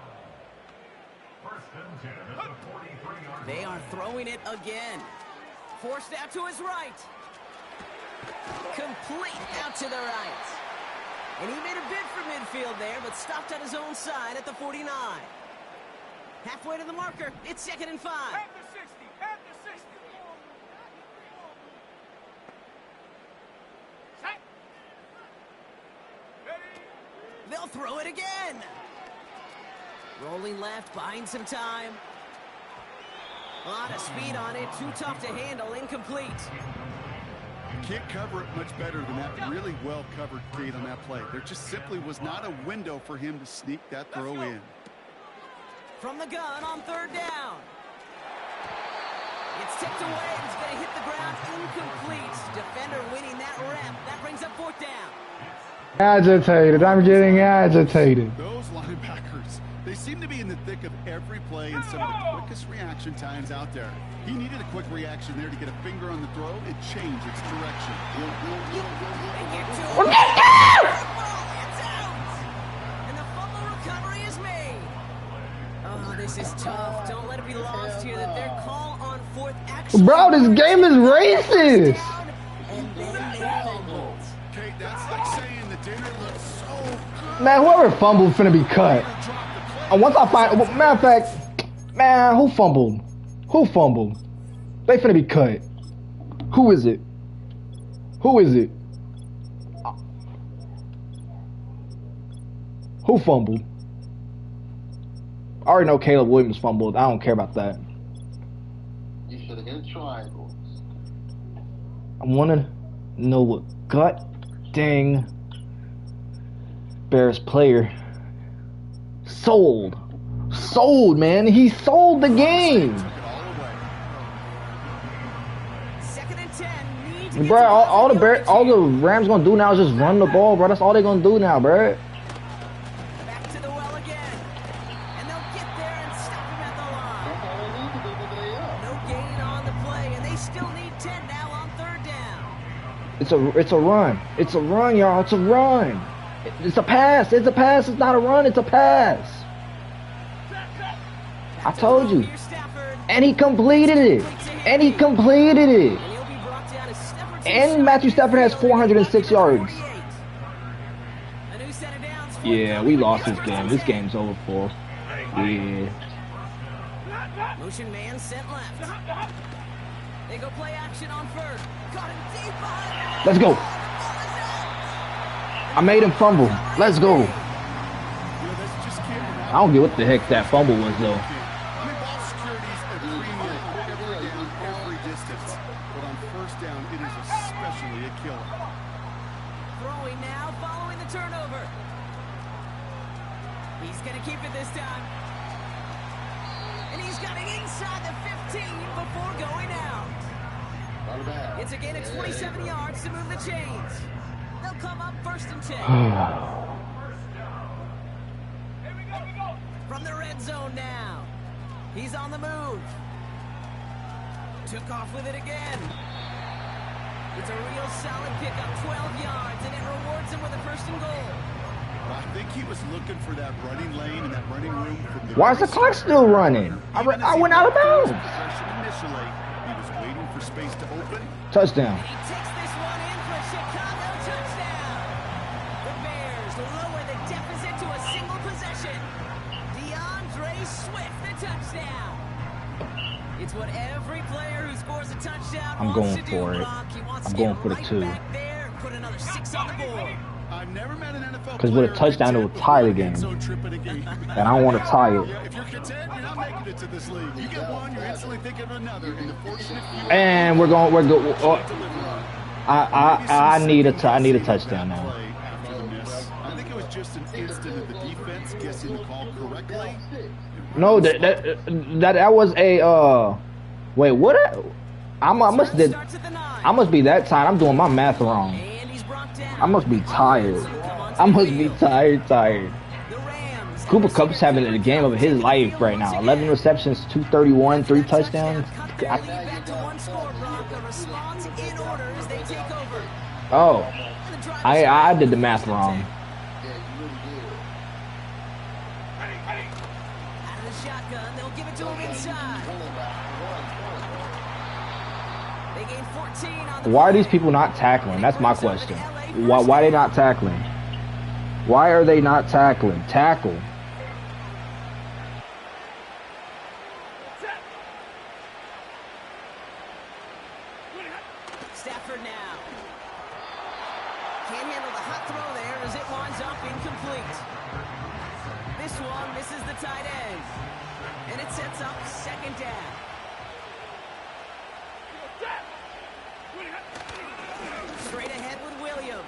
First and 10 at the 43-yard line. They are throwing it again. Forced out to his right. Complete out to the right. And he made a bid for midfield there, but stopped on his own side at the 49. Halfway to the marker. It's second and 5. At the 60. At the 60. Set. Ready. They'll throw it again. Rolling left, buying some time. A lot of speed on it. Too tough to handle. Incomplete. Can't cover it much better than that. Really well covered, Kate, on that play. There just simply was not a window for him to sneak that throw in. From the gun on third down. It's tipped away. It's going to hit the ground. Incomplete. Defender Agitated. I'm getting agitated. Those linebackers, they seem to be in the thick of every play and some of the quickest reaction times out there. He needed a quick reaction there to get a finger on the throw. It changed its direction. It's out! And the fumble recovery is made. Oh, this is tough. Don't let it be lost here that their call on fourth actually... Bro, this game is racist. And then they fumbled. Kate, that's like saying the dinner looks so good. Man, whoever fumbled finna be cut. And once I find, matter of fact, man, who fumbled? Who fumbled? They finna be cut. Who is it? Who is it? Who fumbled? I already know Caleb Williams fumbled. I don't care about that. You should have hit triangles. I wanna know what gut dang Bears player sold, man. He sold the game. Second and 10. Need to get Bro, to all the the Rams gonna do now is just run the ball, bro. That's all they gonna do now, bro. back to the well again. And they'll get there and stop him at the line. No gain on the play, and they still need 10 now on third down. It's a run. It's a run, y'all. It's a run. It's a pass. It's a pass. It's not a run. It's a pass. I told you. Here's Stafford. And he completed it. And he completed it. And he'll be brought down as Stafford's And Matthew Stafford has 406 yards. A new set of downs. Yeah, we lost this game. This game's over for us. Yeah. Motion man sent left. They go play action on first. Got him deep on. Let's go. I made him fumble. Let's go. I don't get what the heck that fumble was, though. I mean, ball security's a premium every down, every distance. But on first down, it is especially a killer. Throwing now, following the turnover. He's going to keep it this time. And he's got it inside the 15 before going out. It's a gain of 27 yards to move the chains. They'll come up first and 10. From the red zone now. He's on the move. Took off with it again. It's a real solid pickup, 12 yards, and it rewards him with a first and goal. I think he was looking for that running lane and that running room. Why is the clock still running? I went out of bounds. Initially, he was waiting for space to open. Touchdown. He takes this one in for a Chicago touchdown. The Bears lower the deficit to a single possession. DeAndre Swift, the touchdown. It's what every player who scores a touchdown I'm wants going to do, for it. Brock. He wants I'm to going get for the right 2. back there and put another 6 on the board. I've never met an NFL Because with a touchdown, it would tie the game. And I don't want to tie it. If you're content, you're not making it to this league. You get one, you're instantly thinking of another. And the fortunate few And we're good. I need a touchdown now. after the miss. I think it was just an instant of the defense guessing the call correctly. No, that was a wait, what? I must be that tired. I'm doing my math wrong. And he's brought down. I must be tired. I must be tired. The Rams. Cooper Kupp's having the game of his life right now. 11 receptions, 231, 3 touchdowns. Back to one score, Brock. A response in order as they take over. Oh, And the drive I did the math wrong. out of the shotgun. They'll give it to him inside. They gain 14 on the Why are these people not tackling? That's my question. Why are they not tackling? Why are they not tackling? Tackle. Stafford now. Can't handle the hot throw there as it winds up incomplete. This one misses the tight end. And it sets up second down. Straight ahead with Williams.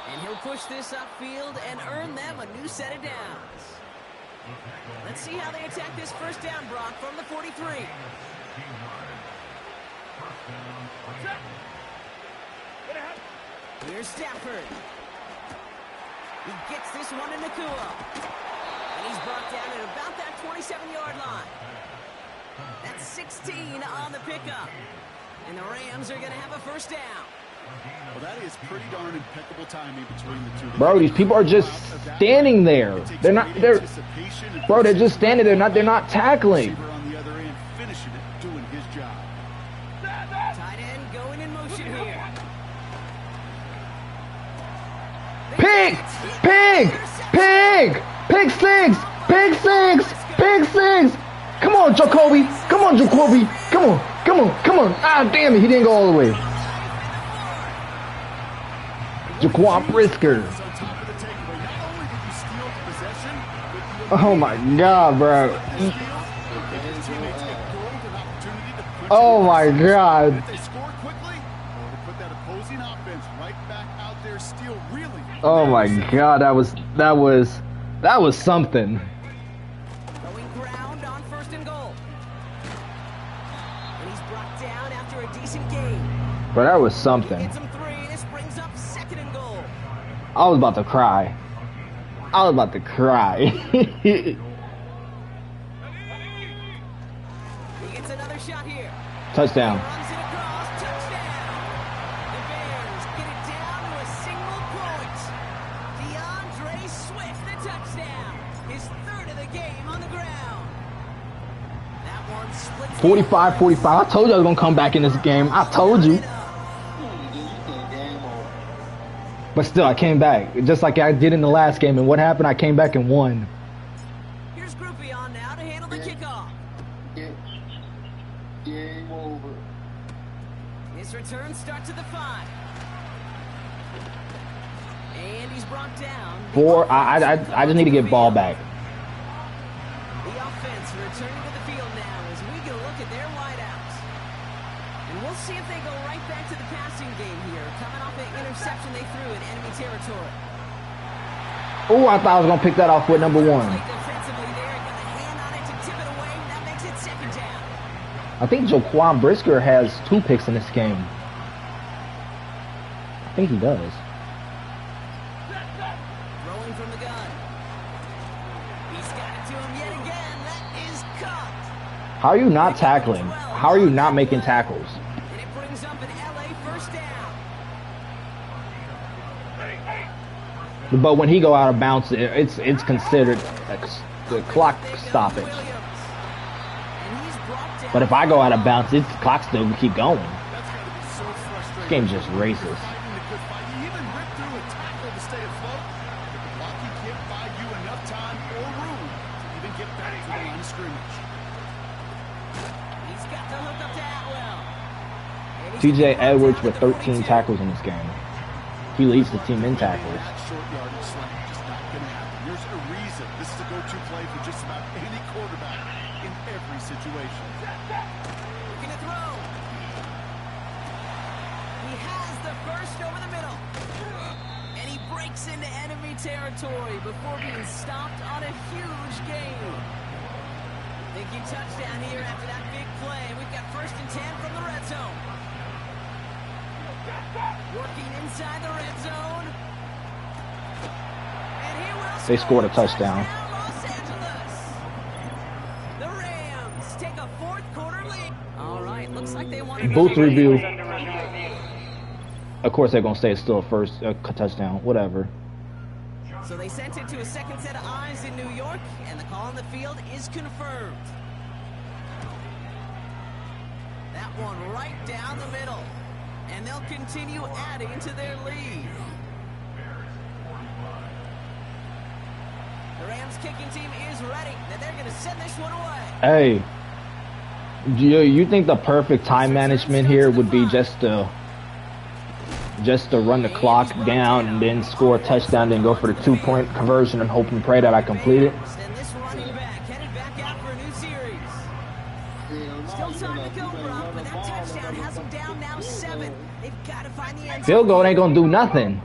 And he'll push this upfield and earn them a new set of downs. Let's see how they attack this first down, Brock, from the 43. Here's Stafford. He gets this one to Nakua. And he's brought down at about that 27-yard line. That's 16 on the pickup. And the Rams are going to have a first down. Well, that is pretty darn impeccable timing between the two. Bro, these people are just standing there. They're not. Bro, they're just standing there. They're not tackling. On the other end, finishing it, doing his job. Tight end going in motion here. Pig! Pig! Pig! Pig six! Pig six! Pig six! Come on, Jacoby! Come on, Jacoby! Come on! Come on! Come on! Ah, damn it! He didn't go all the way. Jaquan Brisker. Oh my God, bro. Oh my God. Oh my God, that was something. Going ground on first and goal. And he's brought down after a decent game. Bro, that was something. Gets him 3. This brings up second and goal. I was about to cry. I was about to cry. He gets another shot here. Touchdown. Runs it across. Touchdown. The Bears get it down to a single point. DeAndre Swift, the touchdown. His third of the game on the ground. That one splits. 45-45. I told you I was going to come back in this game. I told you. But still, I came back. Just like I did in the last game. And what happened? I came back and won. Here's Groupie on now to handle the kickoff. Game over. This return starts at the 5. And he's brought down. I just need to get ball back. The offense returning to the field now as we get a look at their wideouts. And we'll see if they go right back to the passing game here, coming off an interception they threw in enemy territory. Oh, I thought I was going to pick that off with number 1. Defensively there, got a hand on it to tip it away. That makes it second down. I think Jaquan Brisker has 2 picks in this game. I think he does. Throwing from the gun. He's got it to him yet again. That is caught. How are you not tackling? How are you not making tackles? And it brings up an LA first down. But when he go out of bounds, it's considered the clock stoppage. And he's brought down. But if I go out of bounds, it's clock still will keep going. This game's just racist. He even ripped through a tackle to stay afloat. But the blocking can't buy you enough time or room to even get back to the line of scrimmage. He's got the hook up to Atwell. TJ Edwards with 13 tackles in this game. He leads the team in tackles. That short yardage slant just not going to happen. There's a reason this is a go-to play for just about any quarterback in every situation. Looking to throw. He has the first over the middle. And he breaks into enemy territory before being stopped on a huge gain. Thinking touchdown here after that big play. We've got 1st and 10 from the red zone. Working inside the red zone. And he will They scored a touchdown. Los Angeles. The Rams take a 4th quarter lead. All right, looks like they want to Booth review. Of course, they're gonna say it's still a first touchdown. Whatever. So they sent it to a second set of eyes in New York, and the call on the field is confirmed. That one right down the middle. And they'll continue adding to their lead. The Rams kicking team is ready, and they're going to send this one away. Hey, you think the perfect time management here would be just to run the clock down and then score a touchdown, then go for the 2-point conversion and hope and pray that I complete it? And this running back headed back out for a new series. Still time to go, Brock, but that touchdown has them down now 7. They've got to find the end zone. Field goal ain't gonna do nothing.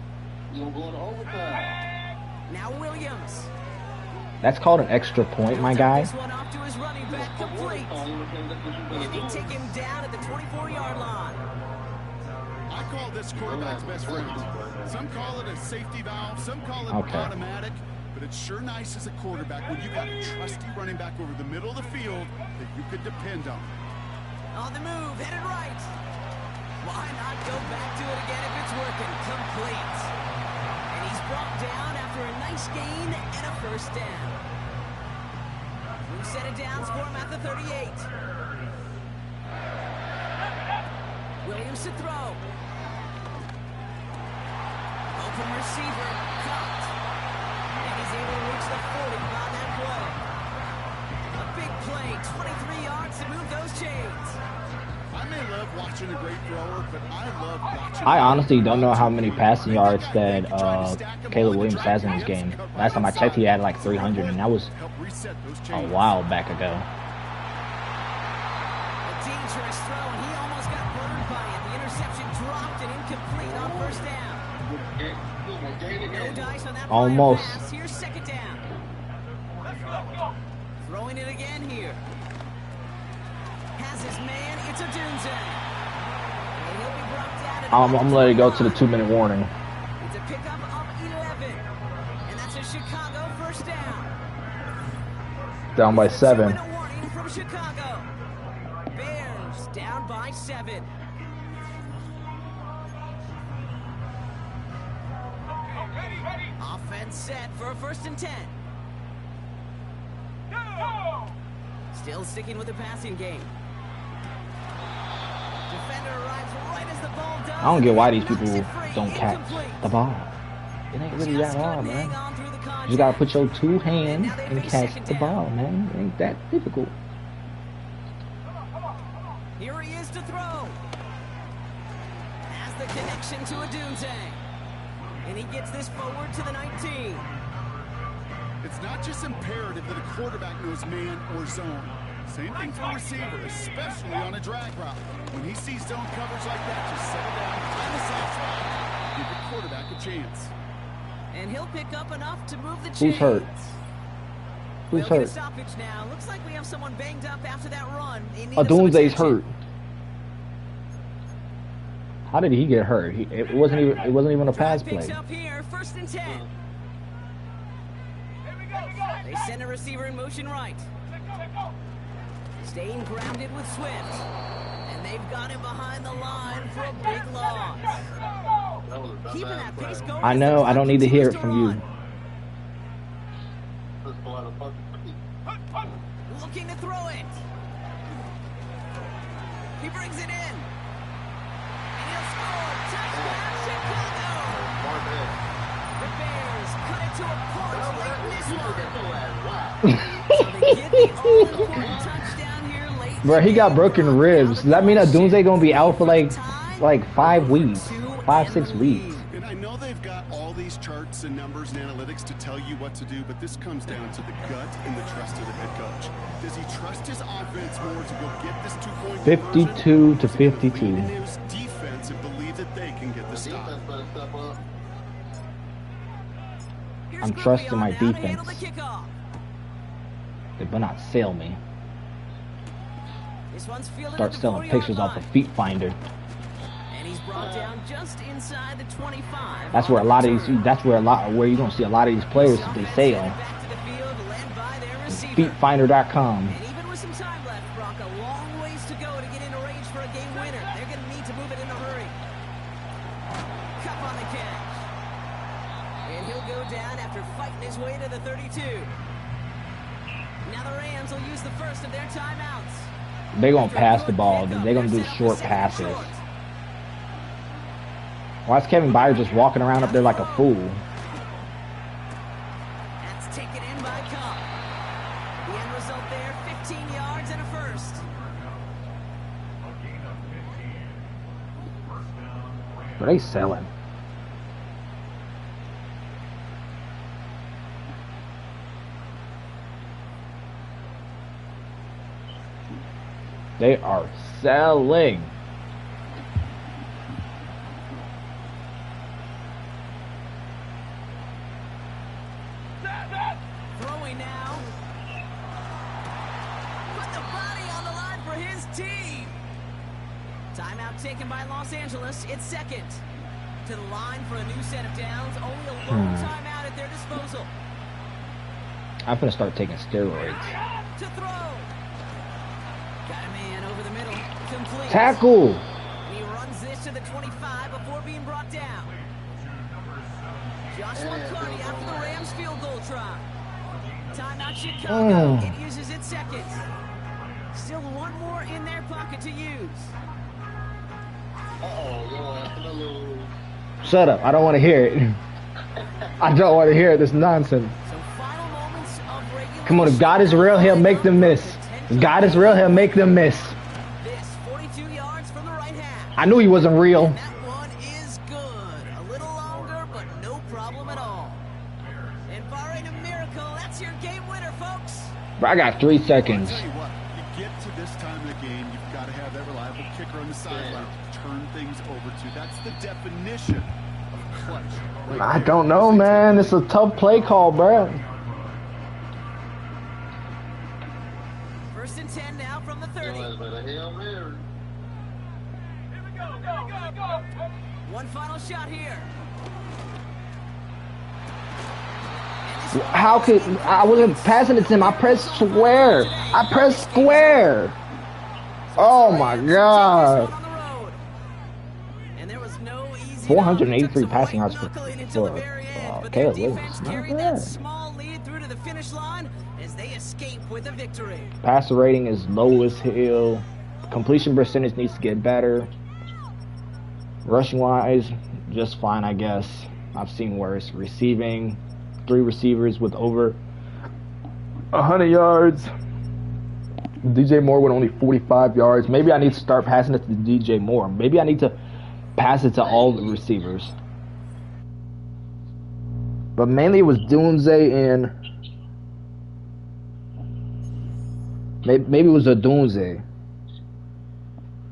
You're going to overtime. Now Williams. That's called an extra point, my guy. This one off to his running back, complete. And they take him down at the 24-yard line. I call this quarterback's best friend. Some call it a safety valve, some call it automatic, but it's sure nice as a quarterback when you got a trusty running back over the middle of the field that you could depend on. On the move, headed right. Why not go back to it again if it's working? Complete. And he's brought down after a nice gain and a first down. We set it down, score him at the 38. Williams to throw. Open receiver, caught. And he's able to reach the 40 on that play. A big play, 23 yards to move those chains. I may love watching a great thrower, but I love watching. I honestly don't know how many passing yards that Caleb Williams has in his game. Last time I checked, he had like 300, and that was a while back ago. A dangerous throw, and he almost got burned by it. The interception dropped and incomplete on first down. No dice on that Almost. pass. Here's second down. Throwing it again here. Has his man. It's a Dunze. And he'll be brought down at I'm gonna let it go to the 2-minute warning. It's a pickup of 11. And that's a Chicago first down. Down by 7. 2-minute warning from Chicago. Bears down by 7. Offense set for a 1st and 10. Still sticking with the passing game. Defender arrives right as the ball does. I don't get why these people don't catch the ball. It ain't really that hard, man. You just gotta put your 2 hands and catch the ball, man. It ain't that difficult. Here he is to throw. Has the connection to a Dunze. And he gets this forward to the 19. It's not just imperative that a quarterback knows man or zone. Same thing for a receiver, especially on a drag route. When he sees zone coverage like that, just settle down, find the soft spot, give the quarterback a chance. And he'll pick up enough to move the chains. Who's hurt? We'll Who's get a hurt? stoppage now. Looks like we have someone banged up after that run. Dunze's hurt. How did he get hurt? It wasn't even a pass Picks play. up here, 1st and 10. They send a receiver in motion right. Staying grounded with Swift. And they've got him behind the line for a big loss. Keeping that pace going. I know. I don't need to hear it from you. Looking to throw it. He brings it in. And he'll score. Touchdown, Chicago. The Bears cut it to a punch late in this one. So they get the all-important touchdown here late. Bro, he got broken ribs. Does that mean that Dunze gonna be out for like 5 weeks, 5-6 weeks? And I know they've got all these charts and numbers and analytics to tell you what to do, but this comes down to the gut and the trust of the head coach. Does he trust his offense more to go get this 2-point 52 to 52. lead in his defense and believe that they can get the stop? I'm trusting my defense. They better not sell me. Start selling pictures off the Feet Finder. And he's brought down just inside the 25. That's where a lot of these. That's where you're gonna see a lot of these players they sell. Back to the field, led by their receiver. Feetfinder.com. And even with some time left, Brock, a long ways to go to get into range for a game winner. They're going to need to move it in a hurry. Cup on the catch. And he'll go down after fighting his way to the 32. Now the Rams will use the first of their timeouts. They're gonna pass the ball. They're gonna do short passes. Why is Kevin Byard just walking around up there like a fool? That's taken in by Cup. The end result there, 15 yards and a first. But they selling. They are selling. Throwing now. Put the body on the line for his team. Timeout Timeout taken by Los Angeles. It's second. To the line for a new set of downs. Only a lone timeout at their disposal. I'm gonna start taking steroids. To throw. Got a man over the middle. Complete. Tackle. He runs this to the 25 before being brought down. Josh McCarty after the Rams field goal try. Timeout Chicago. It uses its second. Still one more in their pocket to use. Shut up. I don't want to hear it. I don't want to hear this nonsense. So final moments of regulation. Come on, if God is real, he'll make them miss. If God is real, he'll make them miss. This 42 yards from the right half. I knew he wasn't real. That one is good. A little longer, but no problem at all. And barring a miracle, that's your game winner, folks. Bro, I got 3 seconds. I'll tell you what, you get to this time of the game, you've got to have that reliable kicker on the sideline to turn things over to. That's the definition of clutch. Right I there. don't know, man. It's a tough play call, bro. First and 10 now from the 30. Here we go. One final shot here. How could I wasn't passing it to him? I pressed square. I pressed square. Oh my god. And there was no easy 483 passing yards for Caleb Caleb Williams. Not carried bad. that small lead through to the finish line as they escape with a victory. Passer rating is low as hell. Completion percentage needs to get better. Rushing wise, just fine, I guess. I've seen worse. Receiving, 3 receivers with over 100 yards. DJ Moore with only 45 yards. Maybe I need to start passing it to DJ Moore. Maybe I need to pass it to all the receivers. But mainly it was Dunze and maybe it was a Dunze.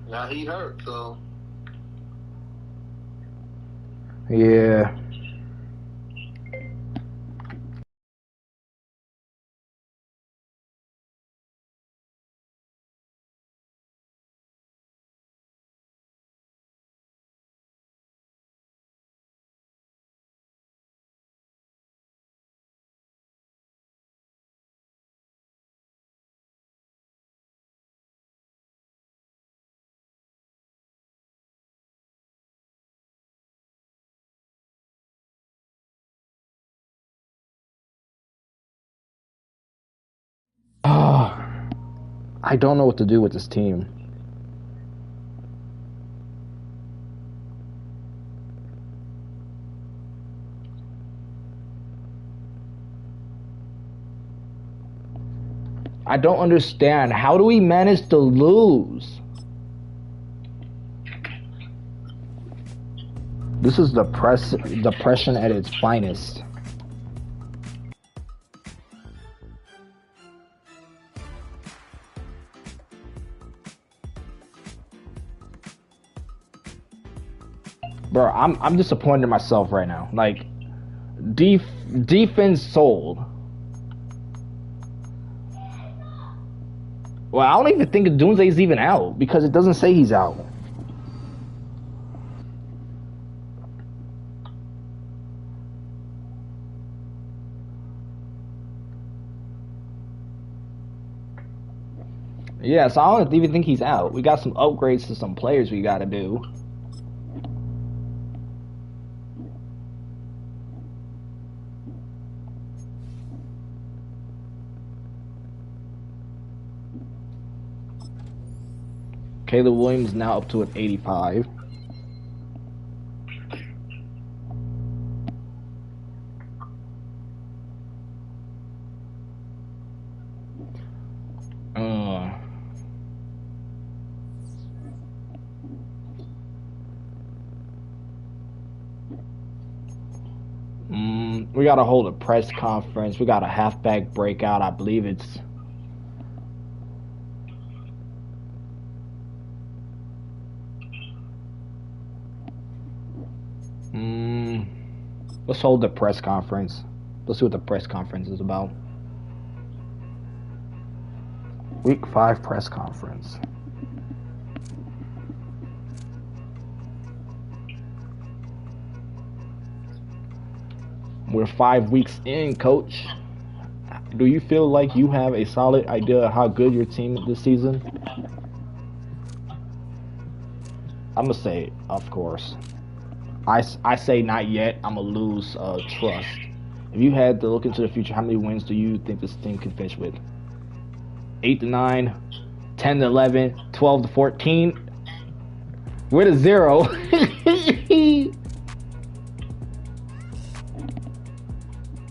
Now he hurt, so. Yeah. I don't know what to do with this team. I don't understand. How do we manage to lose? This is depression at its finest. Bro, I'm disappointed in myself right now. Like, defense sold. Well, I don't even think Dunze is even out because it doesn't say he's out. Yeah, so I don't even think he's out. We got some upgrades to some players we got to do. Caleb Williams now up to an 85. We gotta hold a press conference. We got a halfback breakout. I believe it's let's hold the press conference. Let's see what the press conference is about. Week 5 press conference. We're 5 weeks in, Coach. Do you feel like you have a solid idea of how good your team is this season? I'm gonna say, of course. I say not yet. I'm gonna lose trust. If you had to look into the future, how many wins do you think this team can finish with? 8 to 9, 10 to 11, 12 to 14. We're to 0.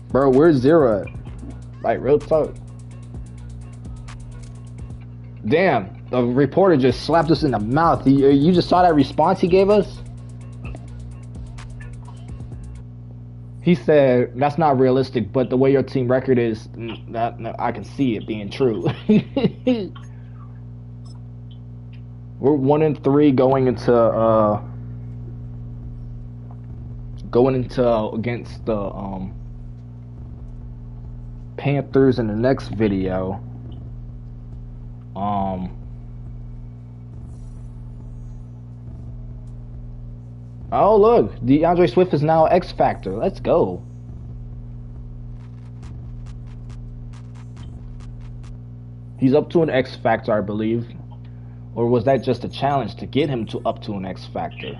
Bro, where's 0 at? Like, real talk. Damn, the reporter just slapped us in the mouth. You just saw that response he gave us? He said, that's not realistic, but the way your team record is, that I can see it being true. We're 1-3 going into against the Panthers in the next video. Oh look, DeAndre Swift is now X Factor. Let's go. He's up to an X Factor, I believe. Or was that just a challenge to get him up to an X Factor?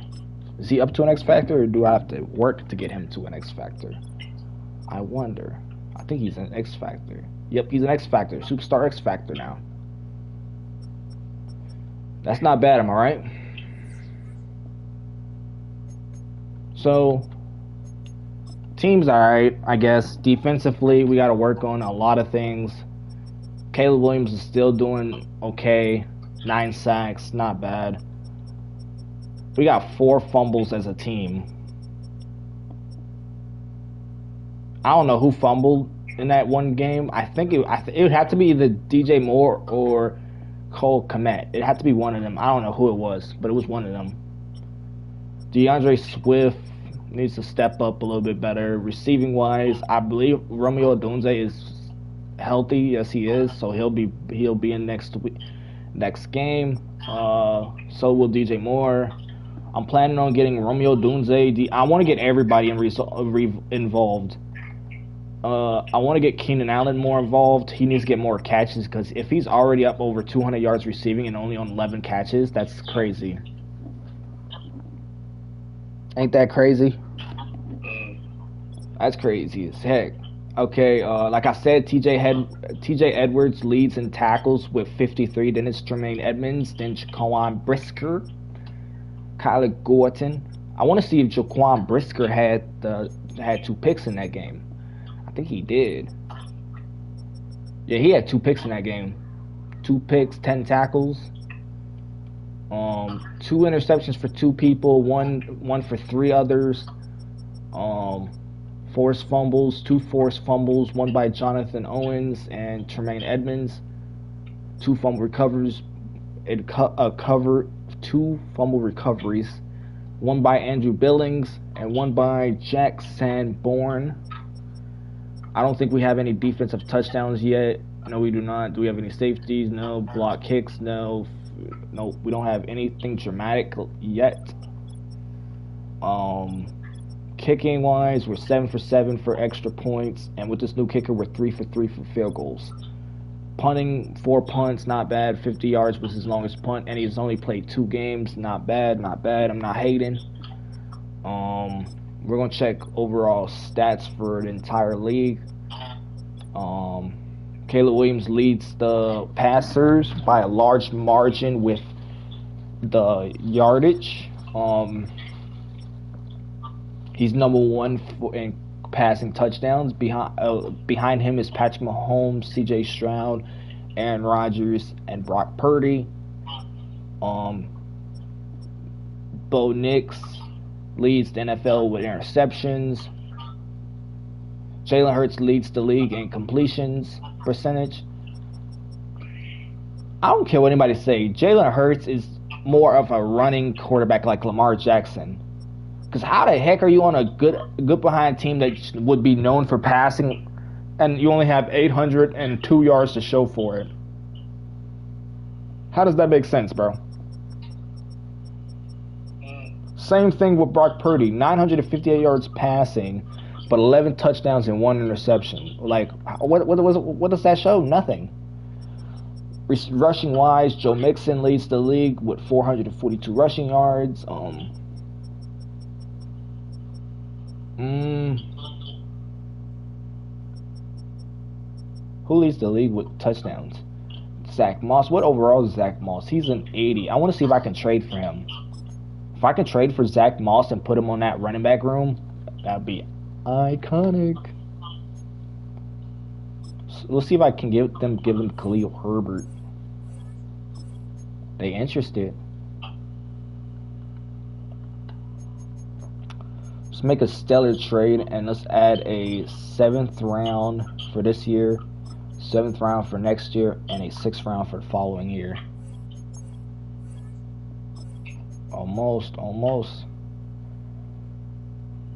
Is he up to an X Factor, or do I have to work to get him to an X Factor? I wonder. I think he's an X Factor. Yep, he's an X Factor. Superstar X Factor now. That's not bad, am I right? So, team's alright, I guess. Defensively, we got to work on a lot of things. Caleb Williams is still doing okay. 9 sacks, not bad. We got 4 fumbles as a team. I don't know who fumbled in that one game. I think it would have to be either DJ Moore or Cole Kmet. It had to be one of them. I don't know who it was, but it was one of them. DeAndre Swift needs to step up a little bit better. Receiving wise, I believe Romeo Odunze is healthy. Yes, he is. So he'll be in next game. So will DJ Moore. I'm planning on getting Romeo Odunze. I want to get everybody involved. I want to get Keenan Allen more involved. He needs to get more catches, because if he's already up over 200 yards receiving and only on 11 catches, that's crazy. Ain't that crazy? That's crazy as heck. Okay, like I said, TJ Edwards leads in tackles with 53. Then it's Tremaine Edmonds. Then Jaquan Brisker. Kyler Gorton. I want to see if Jaquan Brisker had 2 picks in that game. I think he did. Yeah, he had 2 picks in that game. 2 picks, 10 tackles. 2 interceptions for 2 people, one for 3 others. Forced fumbles, 2 forced fumbles, one by Jonathan Owens and Tremaine Edmonds. 2 fumble recoveries, 2 fumble recoveries, one by Andrew Billings and one by Jack Sanborn. I don't think we have any defensive touchdowns yet. No, we do not. Do we have any safeties? No. Block kicks? No. No, we don't have anything dramatic yet. Kicking wise, we're 7 for 7 for extra points, and with this new kicker, we're 3 for 3 for field goals. Punting, 4 punts, not bad. 50 yards was his longest punt, and he's only played 2 games. Not bad, not bad. I'm not hating. We're gonna check overall stats for the entire league. Caleb Williams leads the passers by a large margin with the yardage. He's number 1 in passing touchdowns. Behind him is Patrick Mahomes, C.J. Stroud, Aaron Rodgers, and Brock Purdy. Bo Nix leads the NFL with interceptions. Jalen Hurts leads the league in completions percentage. I don't care what anybody say. Jalen Hurts is more of a running quarterback like Lamar Jackson. Because how the heck are you on a good behind team that would be known for passing, and you only have 802 yards to show for it? How does that make sense, bro? Same thing with Brock Purdy. 958 yards passing, but 11 touchdowns and 1 interception. Like, what does that show? Nothing. Rushing wise, Joe Mixon leads the league with 442 rushing yards. Who leads the league with touchdowns? Zach Moss. What overall is Zach Moss? He's an 80. I want to see if I can trade for him. If I can trade for Zach Moss and put him on that running back room, that'd be iconic. So let's see if I can give them Khalil Herbert. They interested. Let's make a stellar trade and let's add a 7th round for this year, 7th round for next year, and a 6th round for the following year. Almost.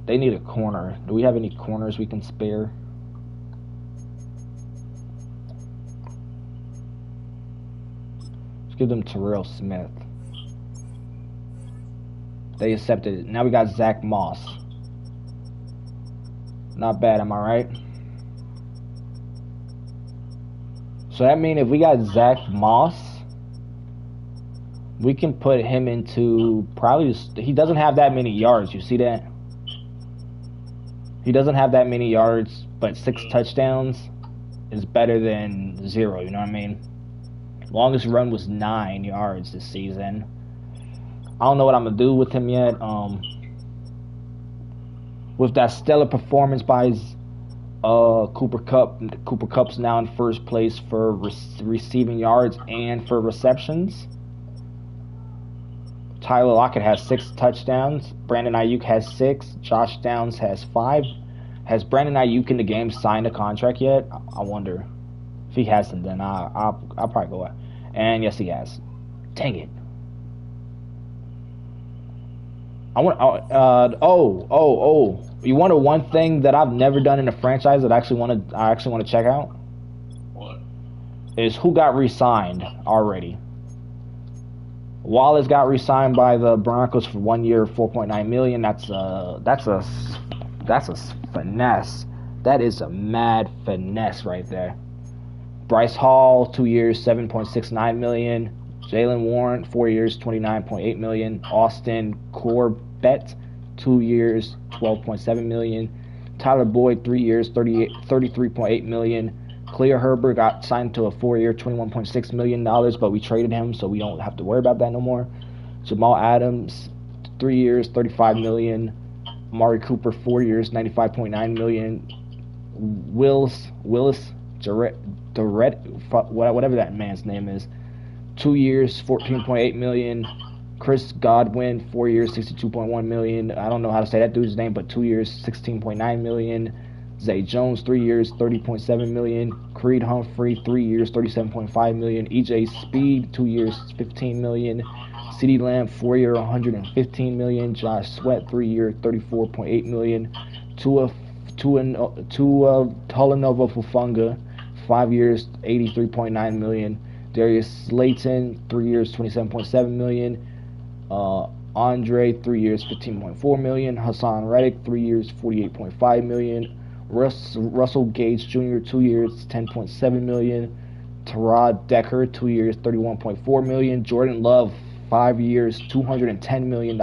They need a corner. Do we have any corners we can spare? Let's give them Terrell Smith. They accepted it. Now we got Zach Moss. Not bad, am I right? So that means if we got Zach Moss, we can put him into probably, he doesn't have that many yards. You see that? He doesn't have that many yards, but 6 touchdowns is better than 0. You know what I mean? Longest run was 9 yards this season. I don't know what I'm gonna do with him yet. With that stellar performance by Cooper Kupp. Cooper Kupp's now in first place for receiving yards and for receptions. Tyler Lockett has 6 touchdowns. Brandon Ayuk has 6. Josh Downs has 5. Has Brandon Ayuk in the game signed a contract yet? I wonder. If he hasn't, then I'll probably go out. And yes, he has. Dang it. I want. You want one thing that I've never done in a franchise that I actually want to check out? What? Is who got re-signed already? Wallace got re-signed by the Broncos for 1 year, $4.9 million. That's a finesse. That is a mad finesse right there. Bryce Hall, 2 years, $7.69 million. Jalen Warren, 4 years, $29.8 million. Austin Corbett, 2 years, $12.7 million. Tyler Boyd, 3 years, $33.8 million. Khalil Herbert got signed to a 4-year, $21.6 million, but we traded him, so we don't have to worry about that no more. Jamal Adams, 3 years, $35 million. Amari Cooper, 4 years, $95.9 million. Willis Durrett, whatever that man's name is, 2 years, $14.8 million. Chris Godwin, 4 years, $62.1 million. I don't know how to say that dude's name, but 2 years, $16.9 million. Zay Jones, 3 years, $30.7 million. Creed Humphrey, 3 years, $37.5 million. EJ Speed, 2 years, $15 million. CeeDee Lamb, 4 year, $115 million. Josh Sweat, 3 year, $34.8 million. Tua Talanova Fufunga, 5 years, $83.9 million. Darius Slayton, 3 years, $27.7 million. Andre, 3 years, $15.4 million. Hassan Reddick, 3 years, $48.5 million. Russell Gage Jr., 2 years, $10.7 million. Tyrod Decker, 2 years, $31.4 million. Jordan Love, 5 years, $210 million.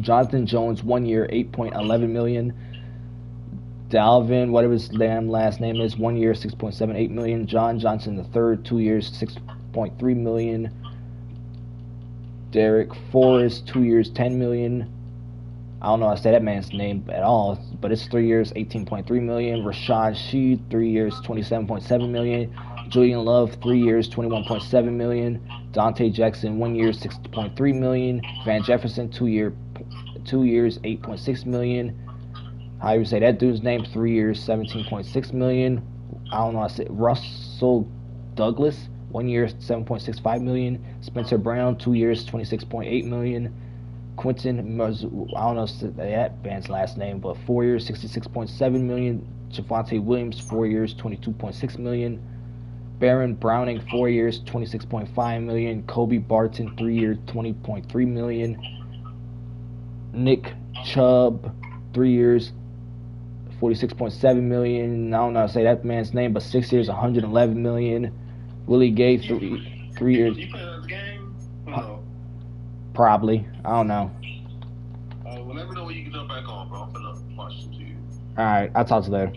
Jonathan Jones, 1 year, $8.11 million. Dalvin, whatever his damn last name is, 1 year, $6.78 million. John Johnson III, 2 years, $6.3 million. Derek Forrest, 2 years, $10 million. I don't know how to say that man's name at all, but it's 3 years, $18.3 million. Rashad Sheed, 3 years, $27.7 million. Julian Love, 3 years, $21.7 million. Dante Jackson, 1 year, $6.3 million. Van Jefferson, 2 years, $8.6 million. How you say that dude's name? 3 years, $17.6 million. I don't know how to say it. Russell Douglas, 1 year, $7.65 million. Spencer Brown, 2 years, $26.8 million. Quentin, I don't know that band's last name, but 4 years, $66.7 million. Javonte Williams, 4 years, $22.6 million. Baron Browning, 4 years, $26.5 million. Kobe Barton, 3 years, $20.3 million. Nick Chubb, 3 years, $46.7 million. I don't know how to say that man's name, but 6 years, $111 million. Willie Gay, 3 years. You playing this game? No. Probably. I don't know. Well, let me know when you can jump back on, bro. I'm finna watch some TV. All right. I'll talk to you later.